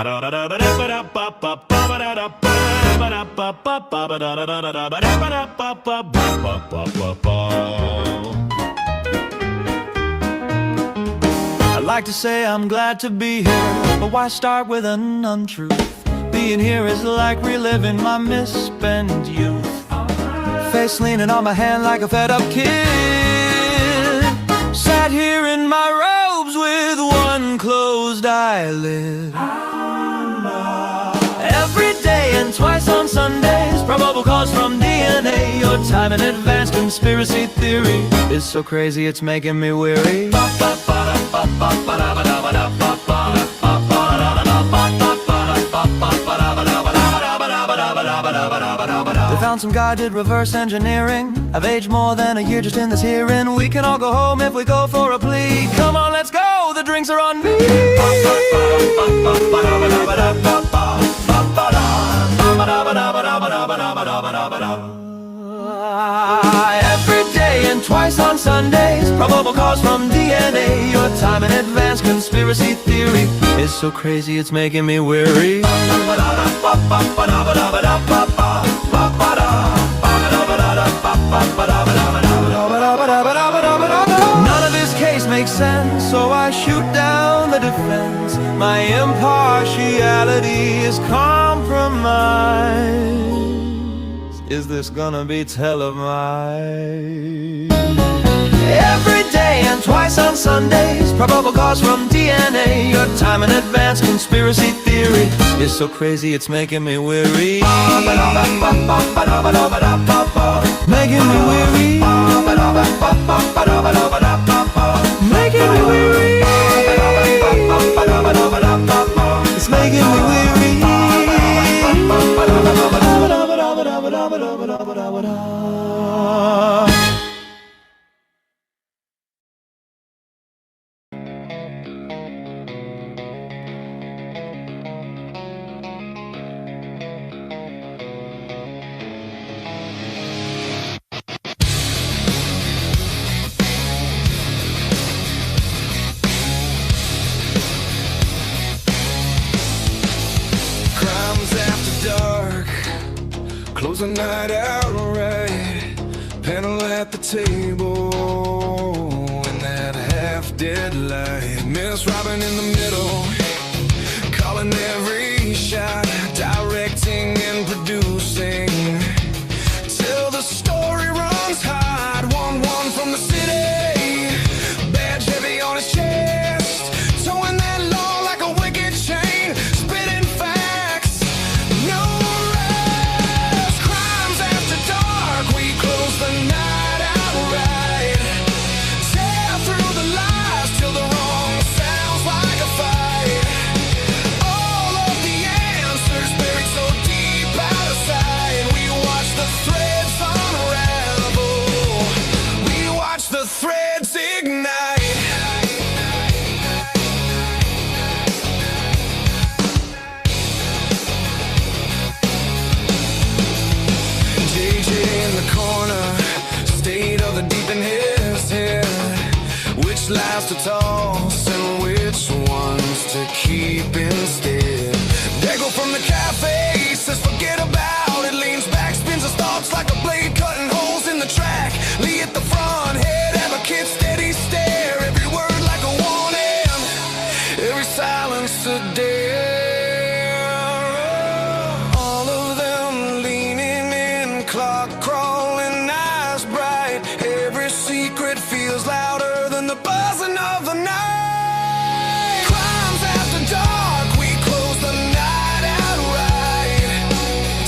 I'd like to say I'm glad to be here, but why start with an untruth? Being here is like reliving my misspent youth. Face leaning on my hand like a fed-up kid. Sat here in my robes with one closed eyelid. Every day and twice on Sundays, probable cause from DNA. Your time in advance conspiracy theory is so crazy it's making me weary. They found some guy did reverse engineering. I've aged more than a year just in this hearing. We can all go home if we go for a plea. Come on, let's go, the drinks are on me. Every day and twice on Sundays, probable cause from DNA. Your time in advance conspiracy theory is so crazy it's making me weary. None of this case makes sense, so I shoot down the defense. My impartiality is compromised. Is this gonna be televised? Every day and twice on Sundays, probable cause from DNA. Your time in advance conspiracy theory is so crazy it's making me weary. Making me weary. Making me weary. It's making me weary. Close the night out right, panel at the table in that half-dead light. Miss Robin in the middle, calling every shot, directing and producing, till the story runs hot. 1-1 from the city, badge heavy on his chest, towing that law like a wicked chain, spitting facts, no rest. Crimes after dark, we close the night out right, tear through the lies till the wrong sounds like a fight. All of the answers buried so deep out of sight. We watch the threads unravel, we watch the threads ignite. JJ in the corner, state of the deep in his head. Which lies to toss and which ones to keep instead. Dago from the cafe says forget about it, leans back, spins his thoughts like a blade cutting holes in the track. Lee at the front, head advocate, steady stare, every word like a warning, every silence a dare. All of them leaning in, clock crawling, eyes bright, every secret feels louder than the buzzing of the night. Crimes after dark, we close the night out right,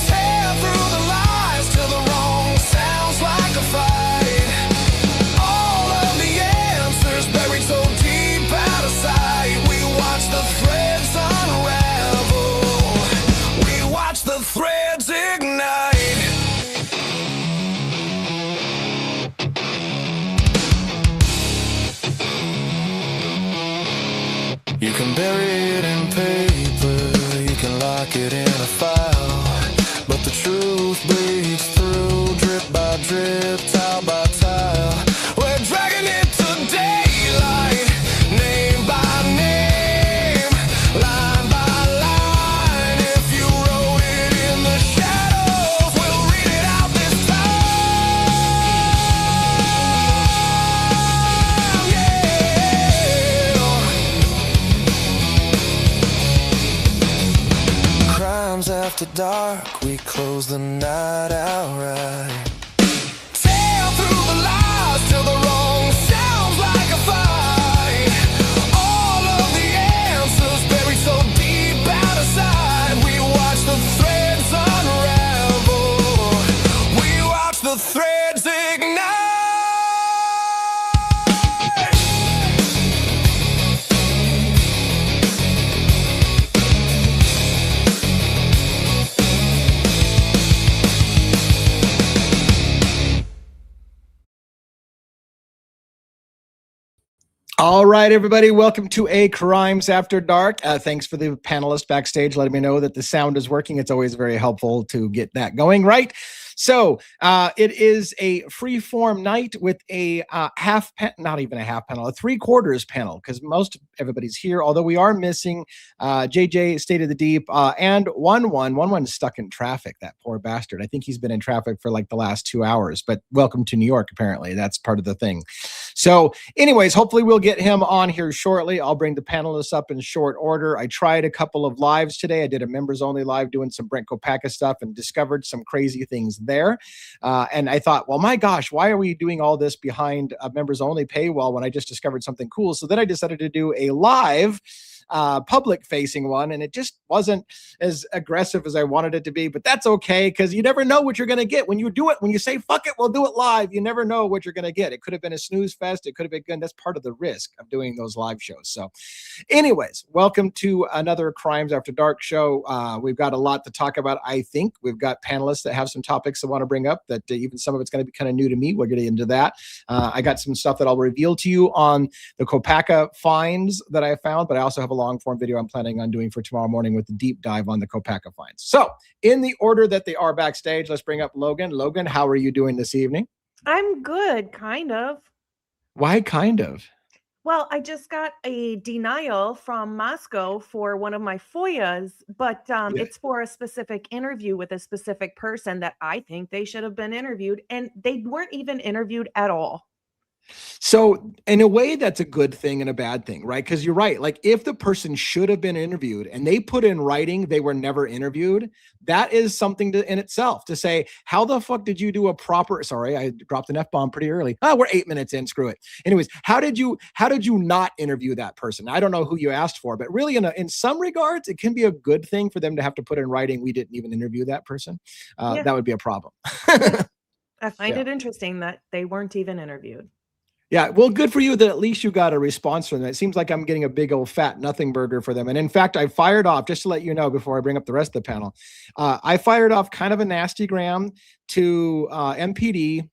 tear through the lies till the wrong sounds like a fight. All of the answers buried so deep out of sight. We watch the threads unravel, we watch the threads ignite. You can bury it in paper, you can lock it in a file, but the truth bleeds through, drip by drip, tile by tile. We're dragging it to daylight, name by name, line by line. dark, we close the night outright. Tear through the lies till the wrong sounds like a fight. All of the answers buried so deep out of sight. We watch the threads unravel. We watch the threads ignite. All right, everybody, welcome to A Crimes After Dark. Thanks for the panelists backstage letting me know that the sound is working. It's always very helpful to get that going right. So it is a free-form night with a not even a half panel, a three-quarters panel, because most everybody's here, although we are missing JJ, State of the Deep, and one stuck in traffic, that poor bastard. I think he's been in traffic for like the last 2 hours, but welcome to New York, apparently. That's part of the thing. So anyways, hopefully we'll get him on here shortly. I'll bring the panelists up in short order. I tried a couple of lives today. I did a members only live doing some Brent Kopacka stuff and discovered some crazy things there. And I thought, well, my gosh, why are we doing all this behind a members only paywall when I just discovered something cool? So then I decided to do a live public facing one, and it just wasn't as aggressive as I wanted it to be, but that's okay, because you never know what you're going to get when you do it. When you say fuck it, we'll do it live, you never know what you're going to get. It could have been a snooze fest, it could have been good. That's part of the risk of doing those live shows. So anyways, welcome to another Crimes After Dark show. We've got a lot to talk about. I think we've got panelists that have some topics I want to bring up that even some of it's going to be kind of new to me. We'll get into that. I got some stuff that I'll reveal to you on the Kopacka finds that I found, but I also have a long form video I'm planning on doing for tomorrow morning with the deep dive on the Kopacka finds. So in the order that they are backstage, let's bring up Logan. Logan, how are you doing this evening? I'm good, kind of. Why kind of? Well, I just got a denial from Moscow for one of my FOIAs, but it's for a specific interview with a specific person that I think they should have been interviewed, and they weren't even interviewed at all. So in a way, that's a good thing and a bad thing, right? Because you're right. Like if the person should have been interviewed and they put in writing they were never interviewed, that is something in itself to say, how the fuck did you do a proper, sorry, I dropped an F-bomb pretty early. Oh, we're 8 minutes in, screw it. Anyways, how did you not interview that person? I don't know who you asked for, but really in some regards, it can be a good thing for them to have to put in writing, we didn't even interview that person. That would be a problem. I find it interesting that they weren't even interviewed. Yeah, well, good for you that at least you got a response from them. It seems like I'm getting a big old fat nothing burger for them. And in fact, I fired off, just to let you know before I bring up the rest of the panel, I fired off kind of a nasty gram to MPD,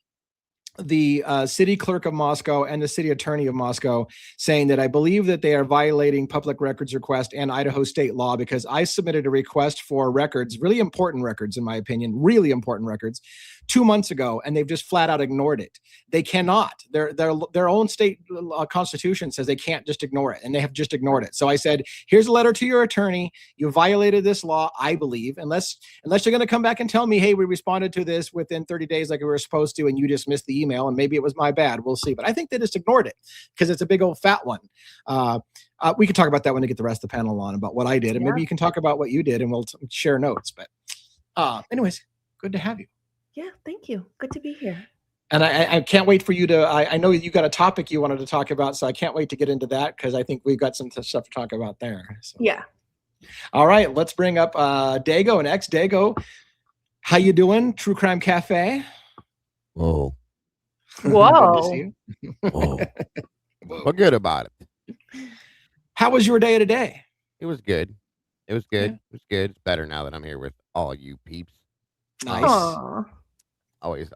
the city clerk of Moscow and the city attorney of Moscow, saying that I believe that they are violating public records request and Idaho state law because I submitted a request for records, really important records, in my opinion, really important records, 2 months ago, and they've just flat out ignored it. They cannot. Their own state constitution says they can't just ignore it, and they have just ignored it. So I said, here's a letter to your attorney. You violated this law, I believe, unless you're going to come back and tell me, hey, we responded to this within 30 days like we were supposed to, and you dismissed the email, and maybe it was my bad. We'll see. But I think they just ignored it because it's a big old fat one. We can talk about that when we get the rest of the panel on about what I did, and maybe you can talk about what you did, and we'll share notes. But anyways, good to have you. Yeah, thank you. Good to be here. And I can't wait for you to, I know you got a topic you wanted to talk about, so I can't wait to get into that because I think we've got some stuff to talk about there. So. Yeah. All right, let's bring up Dago next. Dago, how you doing? True Crime Cafe. Whoa. Whoa. Good to see you. Whoa. Well, good about it. How was your day today? It was good. It was good. Yeah. It was good. It's better now that I'm here with all you peeps. Nice. Aww. Always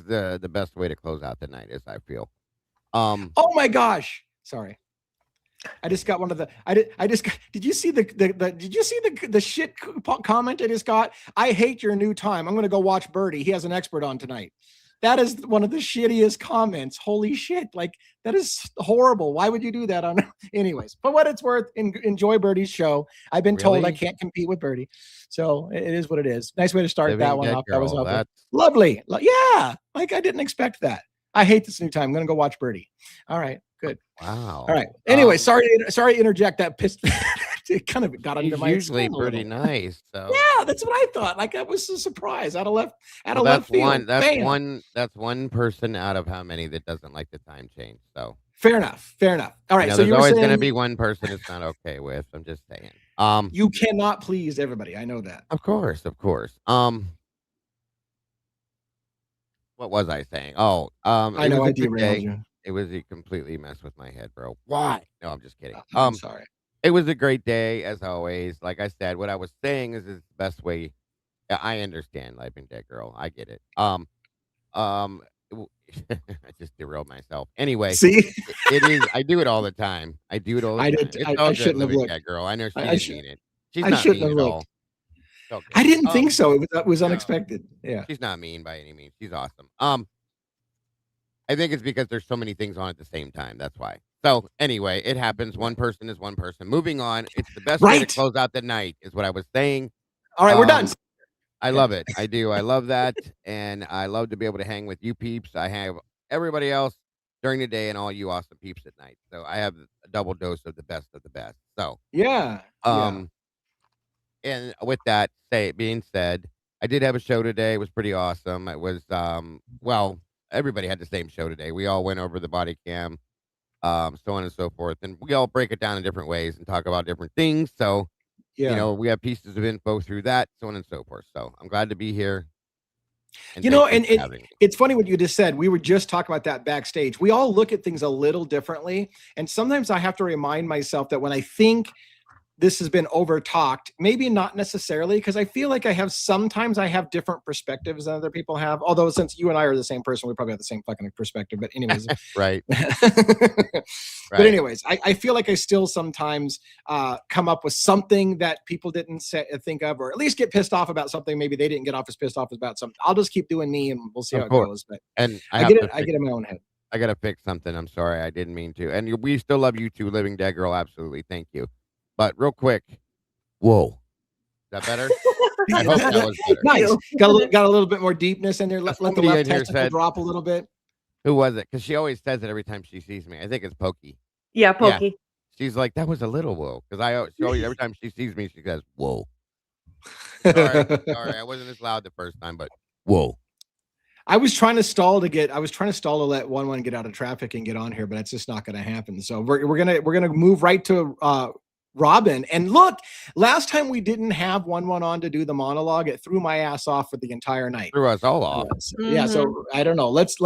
the best way to close out the night, as I feel. Oh my gosh. Sorry. I just got one of the, did you see the shit comment I just got? I hate your new time. I'm going to go watch Birdie. He has an expert on tonight. That is one of the shittiest comments. Holy shit. Like, that is horrible. Why would you do that on anyways? For what it's worth, enjoy Birdie's show. I've been told I can't compete with Birdie. So it is what it is. Nice way to start that one off. That was lovely. Yeah. Like, I didn't expect that. I hate this new time. I'm going to go watch Birdie. All right. Good. Wow. All right. Anyway, sorry to interject that pissed it kind of got under He's my usually skin a pretty little. nice. So Yeah, that's what I thought. Like I was a surprise out of left well, field. Bam. that's one person out of how many that doesn't like the time change. So Fair enough. Fair enough. All right. So there's you were always going to saying be one person it's not okay with. I'm just saying. you cannot please everybody. I know that. Of course, of course. What was I saying? Oh, I it know was I a good derailed day. you. It was it completely messed with my head, bro. Why? No, I'm just kidding. I'm sorry. It was a great day as always. Like I said, what I was saying is the best way. I understand, Living Dead Girl. I get it. I just derailed myself. Anyway, See, it is. I do it all the time. I do it all the I time. did. It's all I good, shouldn't have Living looked. Dead Girl. I know she I didn't should. mean it. She's I not shouldn't mean have at looked. all. It's all I good. didn't think so. It was No, unexpected. Yeah. she's not mean by any means. She's awesome. I think it's because there's so many things on at the same time. That's why. So anyway, it happens. One person is one person. Moving on. It's the best way to Right. close out the night, is what I was saying. All right, we're done. I love it. I do. I love that, and I love to be able to hang with you peeps. I have everybody else during the day, and all you awesome peeps at night. So I have a double dose of the best of the best. So, Yeah. Yeah. and with that being said, I did have a show today. It was pretty awesome. It was well, everybody had the same show today. We all went over the body cam, so on and so forth, and we all break it down in different ways and talk about different things. So, Yeah. we have pieces of info through that, so on and so forth. So I'm glad to be here. And You know, thank and for having me. it's funny what you just said. We were just talking about that backstage. We all look at things a little differently. And sometimes I have to remind myself that when I think this has been over talked, maybe not necessarily, because I feel like sometimes I have different perspectives than other people have. Although since you and I are the same person, we probably have the same fucking perspective. But anyways, Right. But anyways, I feel like I still sometimes come up with something that people didn't think of, or at least get pissed off about something. Maybe they didn't get off as pissed off about something. I'll just keep doing me, and we'll see how it goes. But And I get it. I get in my own head. I gotta fix something. I'm sorry, I didn't mean to. And we still love you too, Living Dead Girl. Absolutely, thank you. But real quick, whoa, is that better? I hope that was better. Nice. Got a little bit more deepness in there. Let the Somebody left in here testicle said- drop a little bit. Who was it? Because she always says it every time she sees me. I think it's Pokey. Yeah, Pokey. She's like, that was a little whoa. Because she always, every time she sees me, she goes, whoa. Sorry, I wasn't as loud the first time, but whoa. I was trying to stall to let one get out of traffic and get on here, but it's just not going to happen. So we're gonna move right to Robin. And look, last time we didn't have one on to do the monologue. It threw my ass off for the entire night. Threw us all off. Yeah, so I don't know. Let's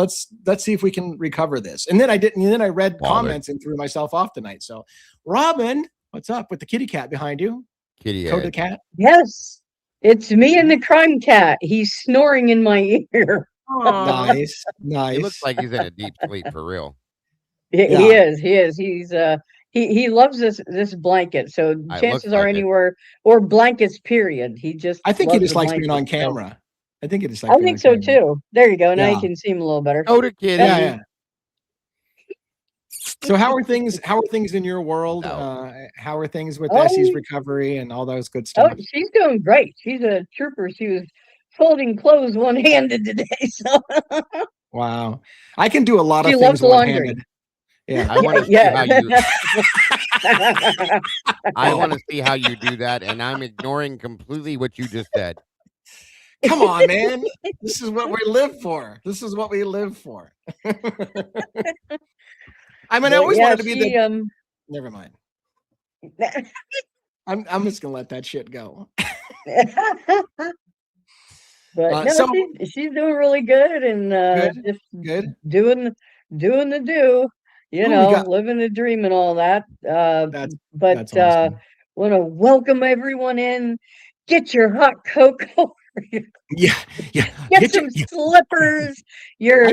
see if we can recover this. And then I didn't. And then I read comments and threw myself off tonight. So, Robin, what's up with the kitty cat behind you? Kitty Coda cat. Yes, it's me and the crime cat. He's snoring in my ear. Nice. It looks like he's in a deep sleep for real. He is. He's he loves this blanket. So chances are anywhere or blankets period. I think he just likes being on camera. I think he just likes. I think so too. There you go. Now you can see him a little better. Coda kitty. Yeah. So how are things in your world? How are things with Essie's recovery and all those good stuff? Oh, she's doing great. She's a trooper. She was folding clothes one-handed today. So wow. I can do a lot of she things loves laundry. one-handed. Yeah. I want to see how you I want to see how you do that, and I'm ignoring completely what you just said. Come on, man. This is what we live for. I mean, I always wanted to be the never mind. I'm just gonna let that shit go. But no, she's doing really good and just good doing the do, living the dream and all that. That's awesome. Want to welcome everyone in. Get your hot cocoa. Yeah. Get some slippers, your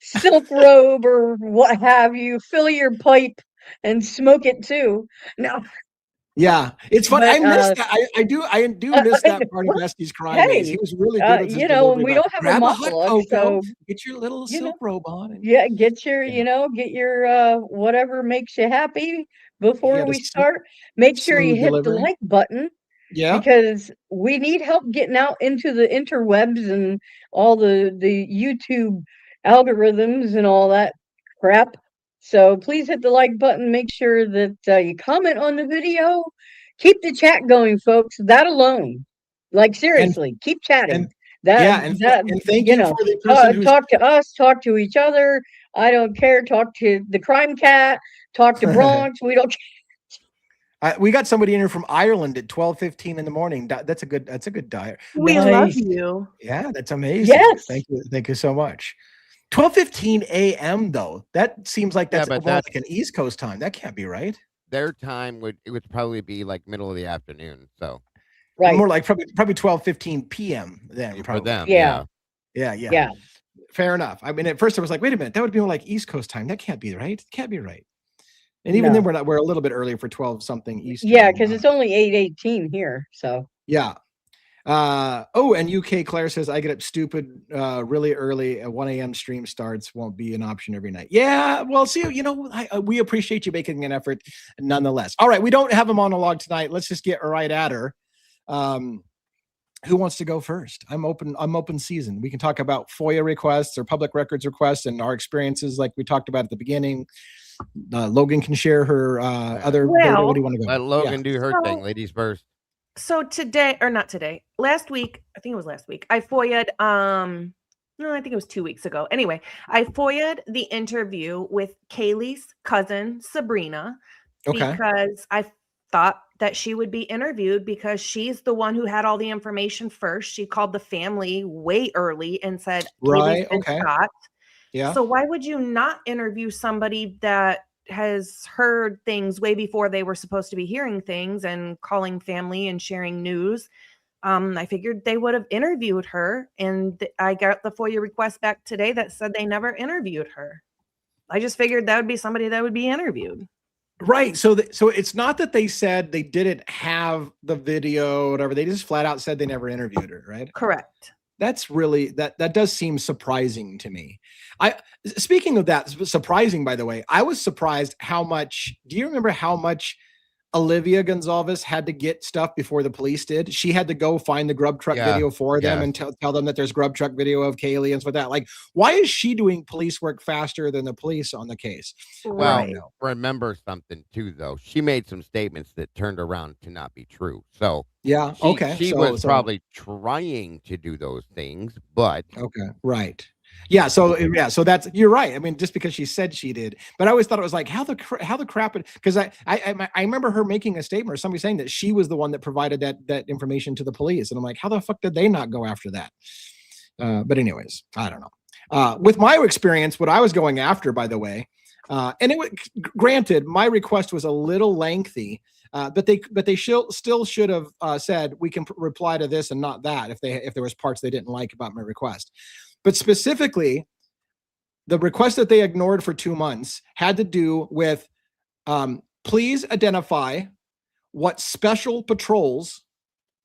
silk robe or what have you. Fill your pipe and smoke it too. No. Yeah, it's fun. I miss that. I do miss that part of Essie's crime days. He was really good at this when we don't have a monologue, so get your little silk robe on. And, get your whatever makes you happy before we start. Make sure you hit the like button. Yeah, because we need help getting out into the interwebs and all the YouTube algorithms and all that crap. So please hit the like button. Make sure that you comment on the video, keep the chat going, folks. That alone, like seriously, keep chatting. And thank you for the person who's talk to us, talk to each other. I don't care. Talk to the crime cat. Talk to BRONX. We don't. We got somebody in here from Ireland at 12:15 in the morning. That's a good diet. We love you. Yeah, that's amazing. Yes. Thank you so much. 12:15 a.m. though. That seems like that's more like an East Coast time. That can't be right. Their time would probably be like middle of the afternoon. So more like probably 12:15 p.m. then for them. Yeah. Fair enough. I mean, at first I was like, wait a minute, that would be more like East Coast time. That can't be right. It can't be right. And even then we're a little bit earlier for 12 something Eastern. Yeah, because it's only 8:18 here. So yeah. And UK Claire says I get up stupid really early at 1 a.m. stream starts won't be an option every night. Yeah, well, see, we appreciate you making an effort nonetheless. All right, we don't have a monologue tonight. Let's just get right at her. Who wants to go first? I'm open season. We can talk about FOIA requests or public records requests and our experiences like we talked about at the beginning. Logan can share her other. What do you want to go? Let Logan do her thing. Ladies first. So last week, I think it was last week, I FOIA'd, no, I think it was 2 weeks ago. Anyway, I FOIA'd the interview with Kaylee's cousin, Sabrina, because I thought that she would be interviewed because she's the one who had all the information first. She called the family way early and said, right, shot. Yeah. So why would you not interview somebody that has heard things way before they were supposed to be hearing things and calling family and sharing news? I figured they would have interviewed her, and I got the FOIA request back today that said they never interviewed her. I just figured that would be somebody that would be interviewed. Right. So it's not that they said they didn't have the video or whatever. They just flat out said they never interviewed her, right? Correct. That's really that does seem surprising to me. Speaking of that, surprising, by the way, I was surprised how much. Do you remember how much Olivia Gonzalez had to get stuff before the police did? She had to go find the grub truck video for them and tell them that there's grub truck video of Kaylee and stuff like that. Like, why is she doing police work faster than the police on the case? Well, remember something too, though. She made some statements that turned around to not be true. So yeah, she was probably trying to do those things, but right. Yeah, so that's, you're right. I mean, just because she said she did, but I always thought it was like how the crap, because I remember her making a statement or somebody saying that she was the one that provided that information to the police, and I'm like, how the fuck did they not go after that? But anyways, I don't know. With my experience, what I was going after, by the way, and it was granted, my request was a little lengthy. But they still should have said we can reply to this and not that if there was parts they didn't like about my request. But specifically, the request that they ignored for 2 months had to do with please identify what special patrols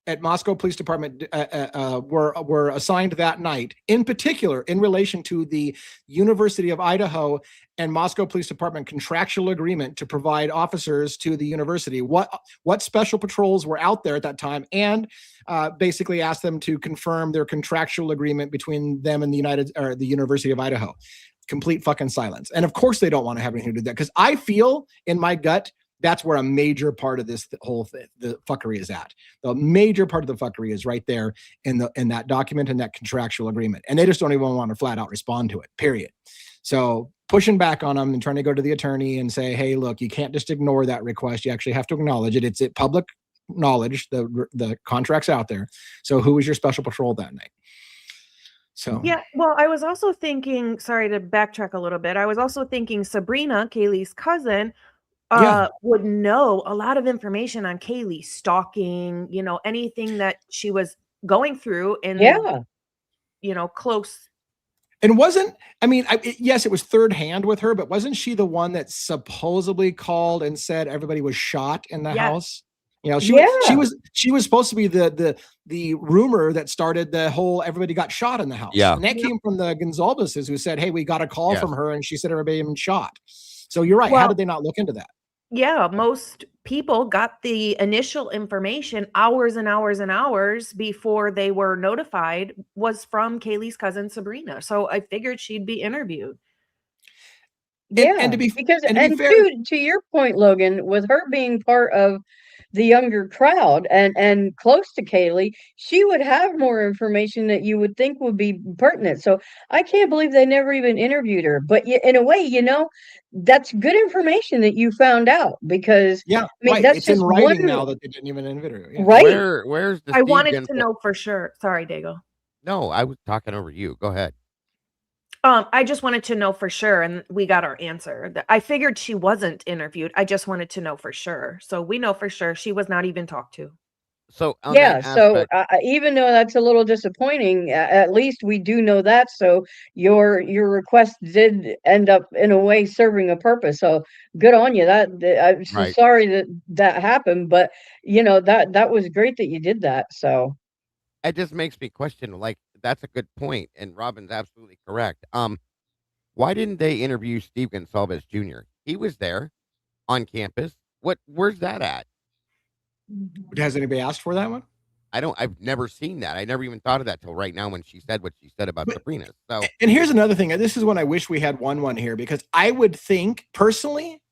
at Moscow Police Department were assigned that night, in particular in relation to the University of Idaho and Moscow Police Department contractual agreement to provide officers to the university. What special patrols were out there at that time, and basically asked them to confirm their contractual agreement between them and the University of Idaho. Complete fucking silence. And of course they don't want to have anything to do with that, because I feel in my gut that's where a major part of this whole thing, the fuckery, is at. The major part of the fuckery is right there in that document and that contractual agreement. And they just don't even want to flat out respond to it, period. So pushing back on them and trying to go to the attorney and say, hey, look, you can't just ignore that request. You actually have to acknowledge it. It's public knowledge. The contract's out there. So who was your special patrol that night? So yeah, well, I was also thinking, sorry to backtrack a little bit. I was also thinking Sabrina, Kaylee's cousin, would know a lot of information on Kaylee stalking, anything that she was going through in, close. And yes, it was third hand with her, but wasn't she the one that supposedly called and said everybody was shot in the house? She was supposed to be the rumor that started the whole everybody got shot in the house. Yeah. And that came from the Gonzalez's, who said, hey, we got a call from her and she said everybody had been shot. So you're right. How did they not look into that? Yeah, most people got the initial information hours and hours and hours before they were notified was from Kaylee's cousin Sabrina. So I figured she'd be interviewed. Yeah, to be fair, to your point, Logan, with her being part of the younger crowd and close to Kaylee, she would have more information that you would think would be pertinent. So I can't believe they never even interviewed her. But in a way, you know, that's good information that you found out, because yeah, I mean, right. that's It's in just writing one, now that they didn't even interview her. Yeah. right? Where's the I Steve wanted to Gonzalez? know for sure. Sorry, Dago. No, I was talking over you. Go ahead. I just wanted to know for sure, and we got our answer. I figured she wasn't interviewed. I just wanted to know for sure. So we know for sure she was not even talked to. So on Yeah, that so aspect, even though that's a little disappointing, at least we do know that. So your request did end up in a way serving a purpose. So good on you. I'm so right? sorry that that happened, but you know, that was great that you did that. So It just makes me question. Like, that's a good point, and Robin's absolutely correct. Why didn't they interview Steve Gonsalves Jr.? He was there on campus. Where's that at? Has anybody asked for that one? I've never seen that. I never even thought of that till right now when she said what she said about Sabrina. So, and here's another thing. This is when I wish we had one here, because I would think personally,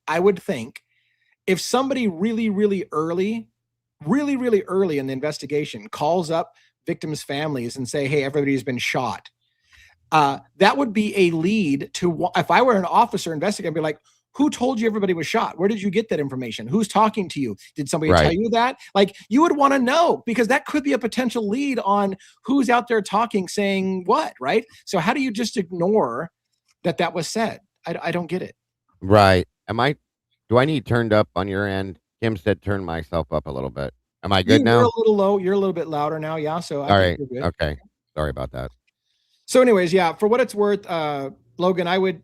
if somebody really early in the investigation calls up victims' families and say, hey, everybody's been shot, that would be a lead to, if I were an officer investigating, I'd be like, who told you everybody was shot? Where did you get that information? Who's talking to you? Did somebody tell you that? Like, you would want to know, because that could be a potential lead on who's out there talking, saying what, right? So how do you just ignore that was said? I don't get it. right. Do I need turned up on your end? Kim said turn myself up a little bit. Am I good now? You're a little low. You're a little bit louder now. Yeah. So all right. Okay. Sorry about that. So anyways, yeah, for what it's worth, Logan, I would,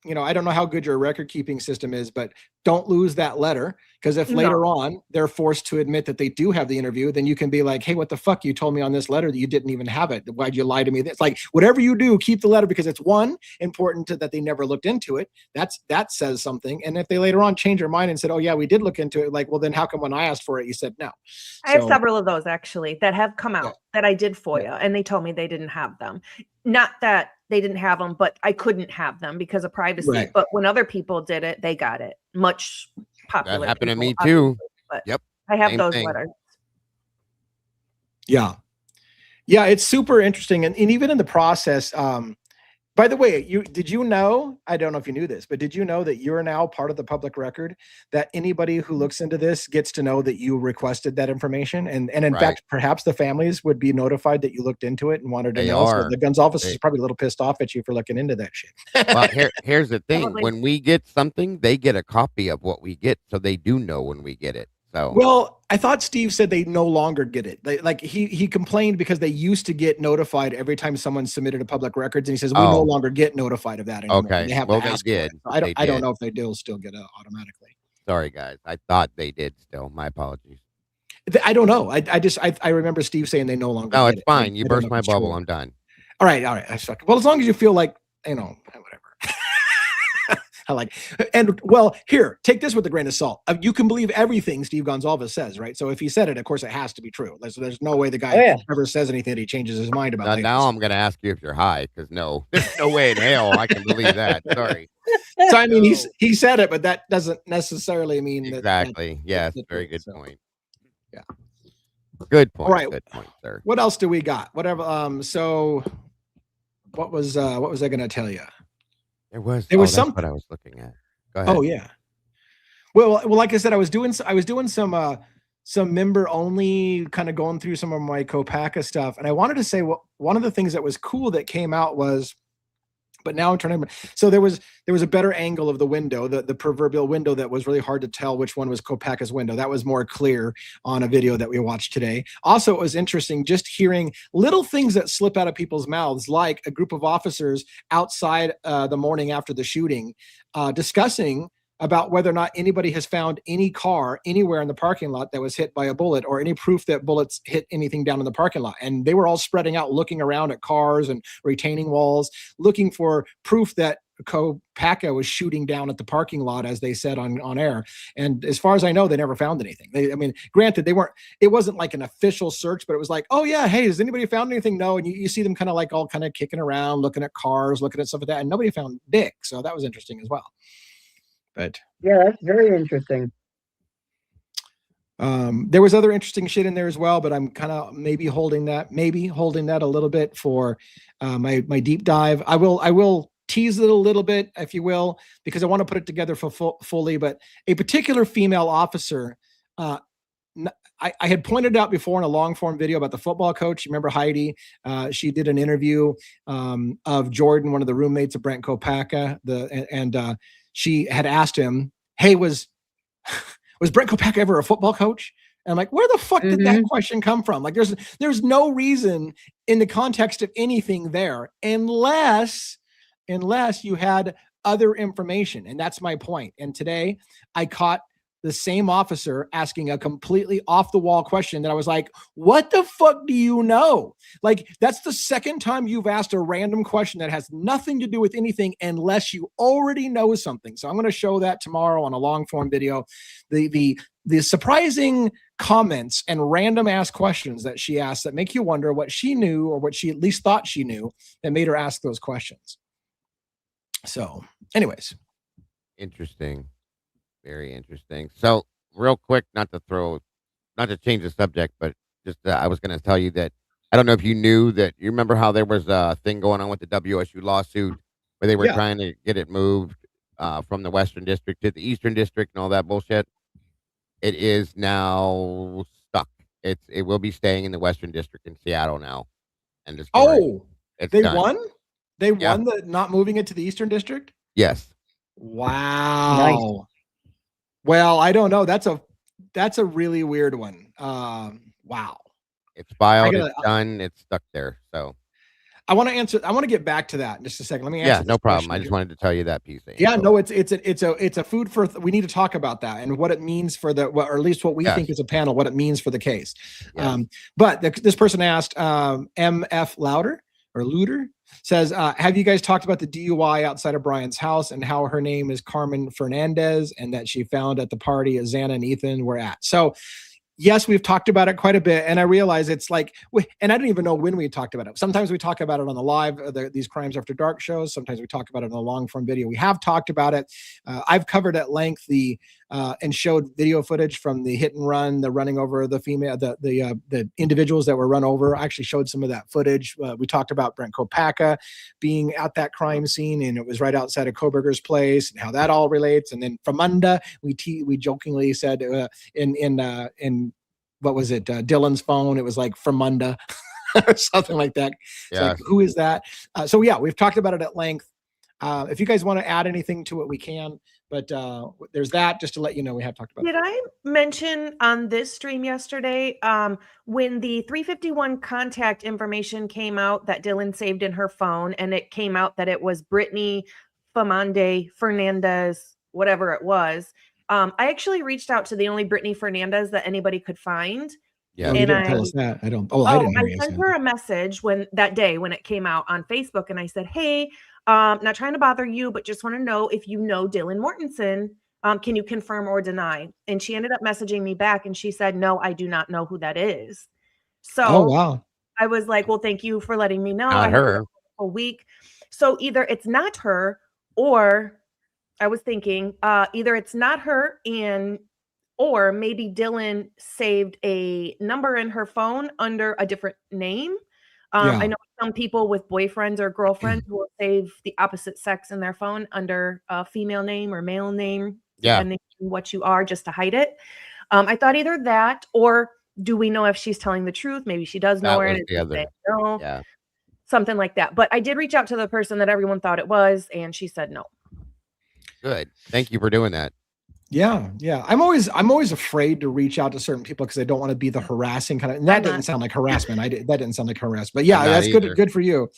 you know, I don't know how good your record keeping system is, but don't lose that letter, because if later on they're forced to admit that they do have the interview, then you can be like, hey, what the fuck? You told me on this letter that you didn't even have it. Why'd you lie to me? It's like, whatever you do, keep the letter, because it's important that they never looked into it. That says something. And if they later on change their mind and said, oh yeah, we did look into it, like, well, then how come when I asked for it, you said no? I have several of those actually that have come out that I did FOIA, and they told me they didn't have them. Not that they didn't have them, but I couldn't have them because of privacy. Right. But when other people did it, they got it. Much popular. That happened to me people, too. But Yep. I have Same those thing. letters. Yeah. Yeah, it's super interesting. And even in the process, by the way, did you know, I don't know if you knew this, but did you know that you're now part of the public record, that anybody who looks into this gets to know that you requested that information? And in fact, perhaps the families would be notified that you looked into it and wanted to know. So the guns office is probably a little pissed off at you for looking into that shit. Well, here's the thing. When we get something, they get a copy of what we get, so they do know when we get it. So, well, I thought Steve said they no longer get it. Like he complained because they used to get notified every time someone submitted a public records, and he says we no longer get notified of that anymore. Okay, they have well, to ask they did. For it. So I don't know if they do still get it automatically. Sorry, guys. I thought they did still. My apologies. I don't know. I remember Steve saying they no longer. No, get it's fine. You burst my bubble. True. I'm done. All right. Well, as long as you feel like, you know, whatever. I like, and well, here, take this with a grain of salt. You can believe everything Steve Gonsalves says, right? So if he said it, of course, it has to be true. There's no way the guy ever says anything that he changes his mind about. Now I'm going to ask you if you're high, because no, there's no way in hell I can believe that. Sorry. So I mean, he said it, but that doesn't necessarily mean exactly. Yes, very good point. Yeah, good point. All right, good point, sir. What else do we got? Whatever. So what was I going to tell you? There was something what I was looking at. Go ahead. Oh yeah. Well, like I said, I was doing some member only, kind of going through some of my Kopaka stuff, and I wanted to say one of the things that was cool that came out was, but now I'm trying to. So there was a better angle of the window, the proverbial window that was really hard to tell which one was Kopaka's window. That was more clear on a video that we watched today. Also, it was interesting just hearing little things that slip out of people's mouths, like a group of officers outside the morning after the shooting, discussing about whether or not anybody has found any car anywhere in the parking lot that was hit by a bullet, or any proof that bullets hit anything down in the parking lot. And they were all spreading out, looking around at cars and retaining walls, looking for proof that Kopaka was shooting down at the parking lot, as they said on air. And as far as I know, they never found anything. I mean, granted, it wasn't like an official search, but it was like, oh yeah, hey, has anybody found anything? No. And you see them kind of like all kind of kicking around, looking at cars, looking at stuff like that. And nobody found dick. So that was interesting as well. But yeah, that's very interesting. There was other interesting shit in there as well, but I'm kind of maybe holding that a little bit for my deep dive. I will tease it a little bit, if you will, because I want to put it together fully. But a particular female officer, I had pointed out before in a long form video about the football coach. You remember Heidi? She did an interview of Jordan, one of the roommates of Brent Kopacka, and she had asked him, "Hey, was Brent Kopacka ever a football coach?" And I'm like, where the fuck did that question come from? Like, there's no reason in the context of anything there, unless you had other information. And that's my point. And today I caught the same officer asking a completely off the wall question that I was like, what the fuck do you know? Like, that's the second time you've asked a random question that has nothing to do with anything unless you already know something. So I'm going to show that tomorrow on a long form video. The surprising comments and random ass questions that she asked that make you wonder what she knew, or what she at least thought she knew, that made her ask those questions. So anyways. Interesting. Very interesting. So real quick, not to change the subject, but just I was going to tell you that I don't know if you knew that. You remember how there was a thing going on with the WSU lawsuit where they were trying to get it moved from the Western District to the Eastern District and all that bullshit? It is now stuck. It will be staying in the Western District in Seattle now. And it's they done. won? They won the not moving it to the Eastern District? Yes. Wow. Nice. Well, I don't know. That's a really weird one. Wow. It's filed. It's done. It's stuck there. So I want to get back to that in just a second. Let me answer. Yeah, no problem. I just wanted to tell you that piece. Yeah, no, it's a food for. We need to talk about that and what it means for or at least what we think as a panel, what it means for the case. Yes. But this person asked, MF Louder or Luder says, have you guys talked about the DUI outside of Brian's house and how her name is Carmen Fernandez and that she found at the party Xana and Ethan were at? So yes, we've talked about it quite a bit, and I realize it's like, and I don't even know when we talked about it. Sometimes we talk about it on the live, these Crimes After Dark shows. Sometimes we talk about it in a long form video. We have talked about it. I've covered at length and showed video footage from the hit and run, the running over the female, the individuals that were run over. I actually showed some of that footage. We talked about Brent Kopacka being at that crime scene, and it was right outside of Koberger's place, and how that all relates. And then Famunda, we jokingly said in what was it? Dylan's phone. It was like Famunda or something like that. It's like, who is that? So yeah, we've talked about it at length. If you guys want to add anything to it, we can. But there's that, just to let you know, we have talked about it. Did I mention on this stream yesterday, when the 351 contact information came out that Dylan saved in her phone, and it came out that it was Brittany Famande Fernandez, whatever it was. I actually reached out to the only Brittany Fernandez that anybody could find. Yeah, you didn't tell us that. I don't. Oh, I didn't. I sent her a message that day when it came out on Facebook, and I said, "Hey, not trying to bother you, but just want to know if you know Dylan Mortensen. Can you confirm or deny?" And she ended up messaging me back, and she said, "No, I do not know who that is." So, wow. I was like, "Well, thank you for letting me know." Not her. A week. So either it's not her, or I was thinking either it's not her, or maybe Dylan saved a number in her phone under a different name. I know some people with boyfriends or girlfriends will save the opposite sex in their phone under a female name or male name, depending on what you are, just to hide it. I thought either that, or do we know if she's telling the truth? Maybe she does know her, and no, something like that. But I did reach out to the person that everyone thought it was, and she said no. Good. Thank you for doing that. Yeah. I'm always afraid to reach out to certain people because I don't want to be the harassing kind of. And that didn't sound like harassment. That didn't sound like harassment. But yeah, that's good. Good for you.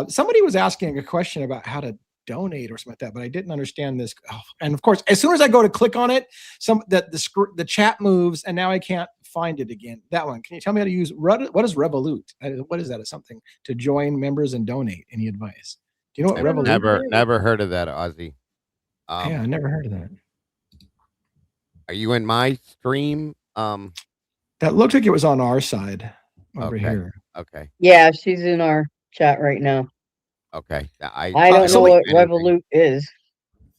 Somebody was asking a question about how to donate or something like that, but I didn't understand this. Oh, and of course, as soon as I go to click on it, the chat moves, and now I can't find it again. That one. Can you tell me how to use what is Revolut? What is that? It's something to join members and donate. Any advice? Do you know what Revolut? Never heard of that, Ozzy. Yeah, I never heard of that. Are you in my stream? That looked like it was on our side over here. Okay. Yeah, she's in our chat right now. Okay. I don't know what Revolut is.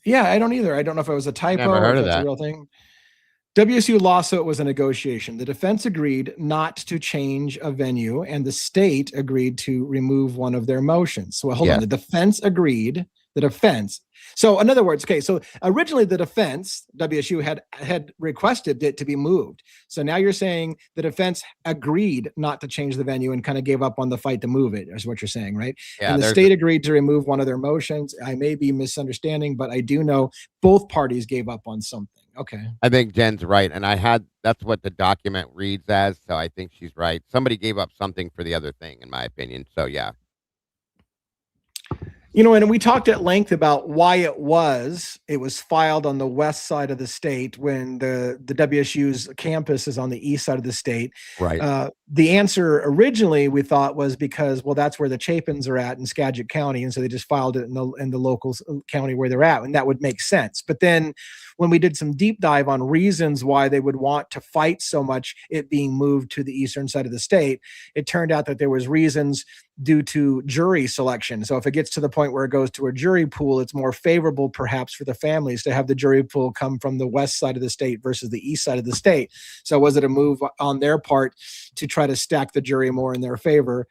Yeah, I don't either. I don't know if it was a typo Never heard or if of that's that. a real thing. WSU lawsuit was a negotiation. The defense agreed not to change a venue, and the state agreed to remove one of their motions. So hold on. The defense agreed. The defense. So in other words, okay, so originally the defense, WSU had requested it to be moved. So now you're saying the defense agreed not to change the venue and kind of gave up on the fight to move it, is what you're saying, right? Yeah, and the state agreed to remove one of their motions. I may be misunderstanding, but I do know both parties gave up on something. Okay. I think Jen's right. And that's what the document reads as. So I think she's right. Somebody gave up something for the other thing, in my opinion. So yeah. You know, and we talked at length about why it was filed on the west side of the state when the WSU's campus is on the east side of the state. Right. The answer originally we thought was because, well, that's where the Chapins are at in Skagit County. And so they just filed it in the local county where they're at. And that would make sense. But then when we did some deep dive on reasons why they would want to fight so much it being moved to the eastern side of the state, it turned out that there was reasons due to jury selection. So if it gets to the point where it goes to a jury pool, it's more favorable perhaps for the families to have the jury pool come from the west side of the state versus the east side of the state. So was it a move on their part to try to stack the jury more in their favor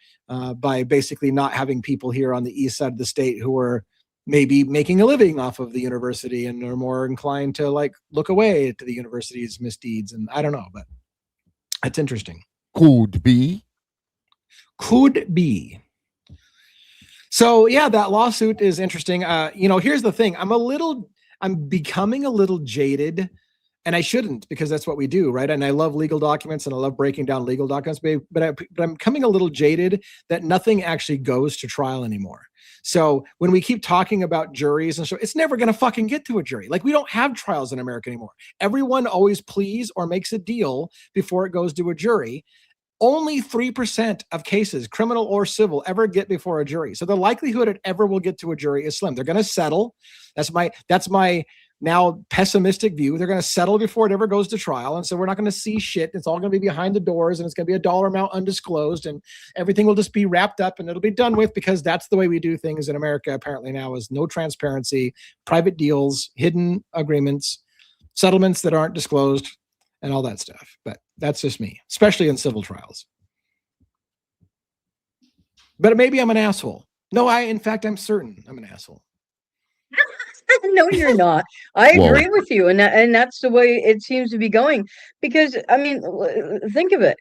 by basically not having people here on the east side of the state who are maybe making a living off of the university and are more inclined to like look away to the university's misdeeds? And I don't know, but it's interesting. Could be. So yeah, that lawsuit is interesting. Here's the thing. I'm becoming a little jaded, and I shouldn't, because that's what we do, right? And I love legal documents and I love breaking down legal documents, but I'm becoming a little jaded that nothing actually goes to trial anymore. So when we keep talking about juries and so, it's never going to fucking get to a jury. Like, we don't have trials in America anymore. Everyone always pleads or makes a deal before it goes to a jury. Only 3% of cases, criminal or civil, ever get before a jury. So the likelihood it ever will get to a jury is slim. They're going to settle. That's my now pessimistic view. They're going to settle before it ever goes to trial. And so we're not going to see shit. It's all going to be behind the doors, and it's going to be a dollar amount undisclosed, and everything will just be wrapped up and it'll be done with, because that's the way we do things in America apparently now, is no transparency, private deals, hidden agreements, settlements that aren't disclosed, and all that stuff. But that's just me, especially in civil trials. But maybe I'm an asshole. No, I'm certain I'm an asshole. No, you're not. I agree with you. And that's the way it seems to be going. Because, I mean, think of it.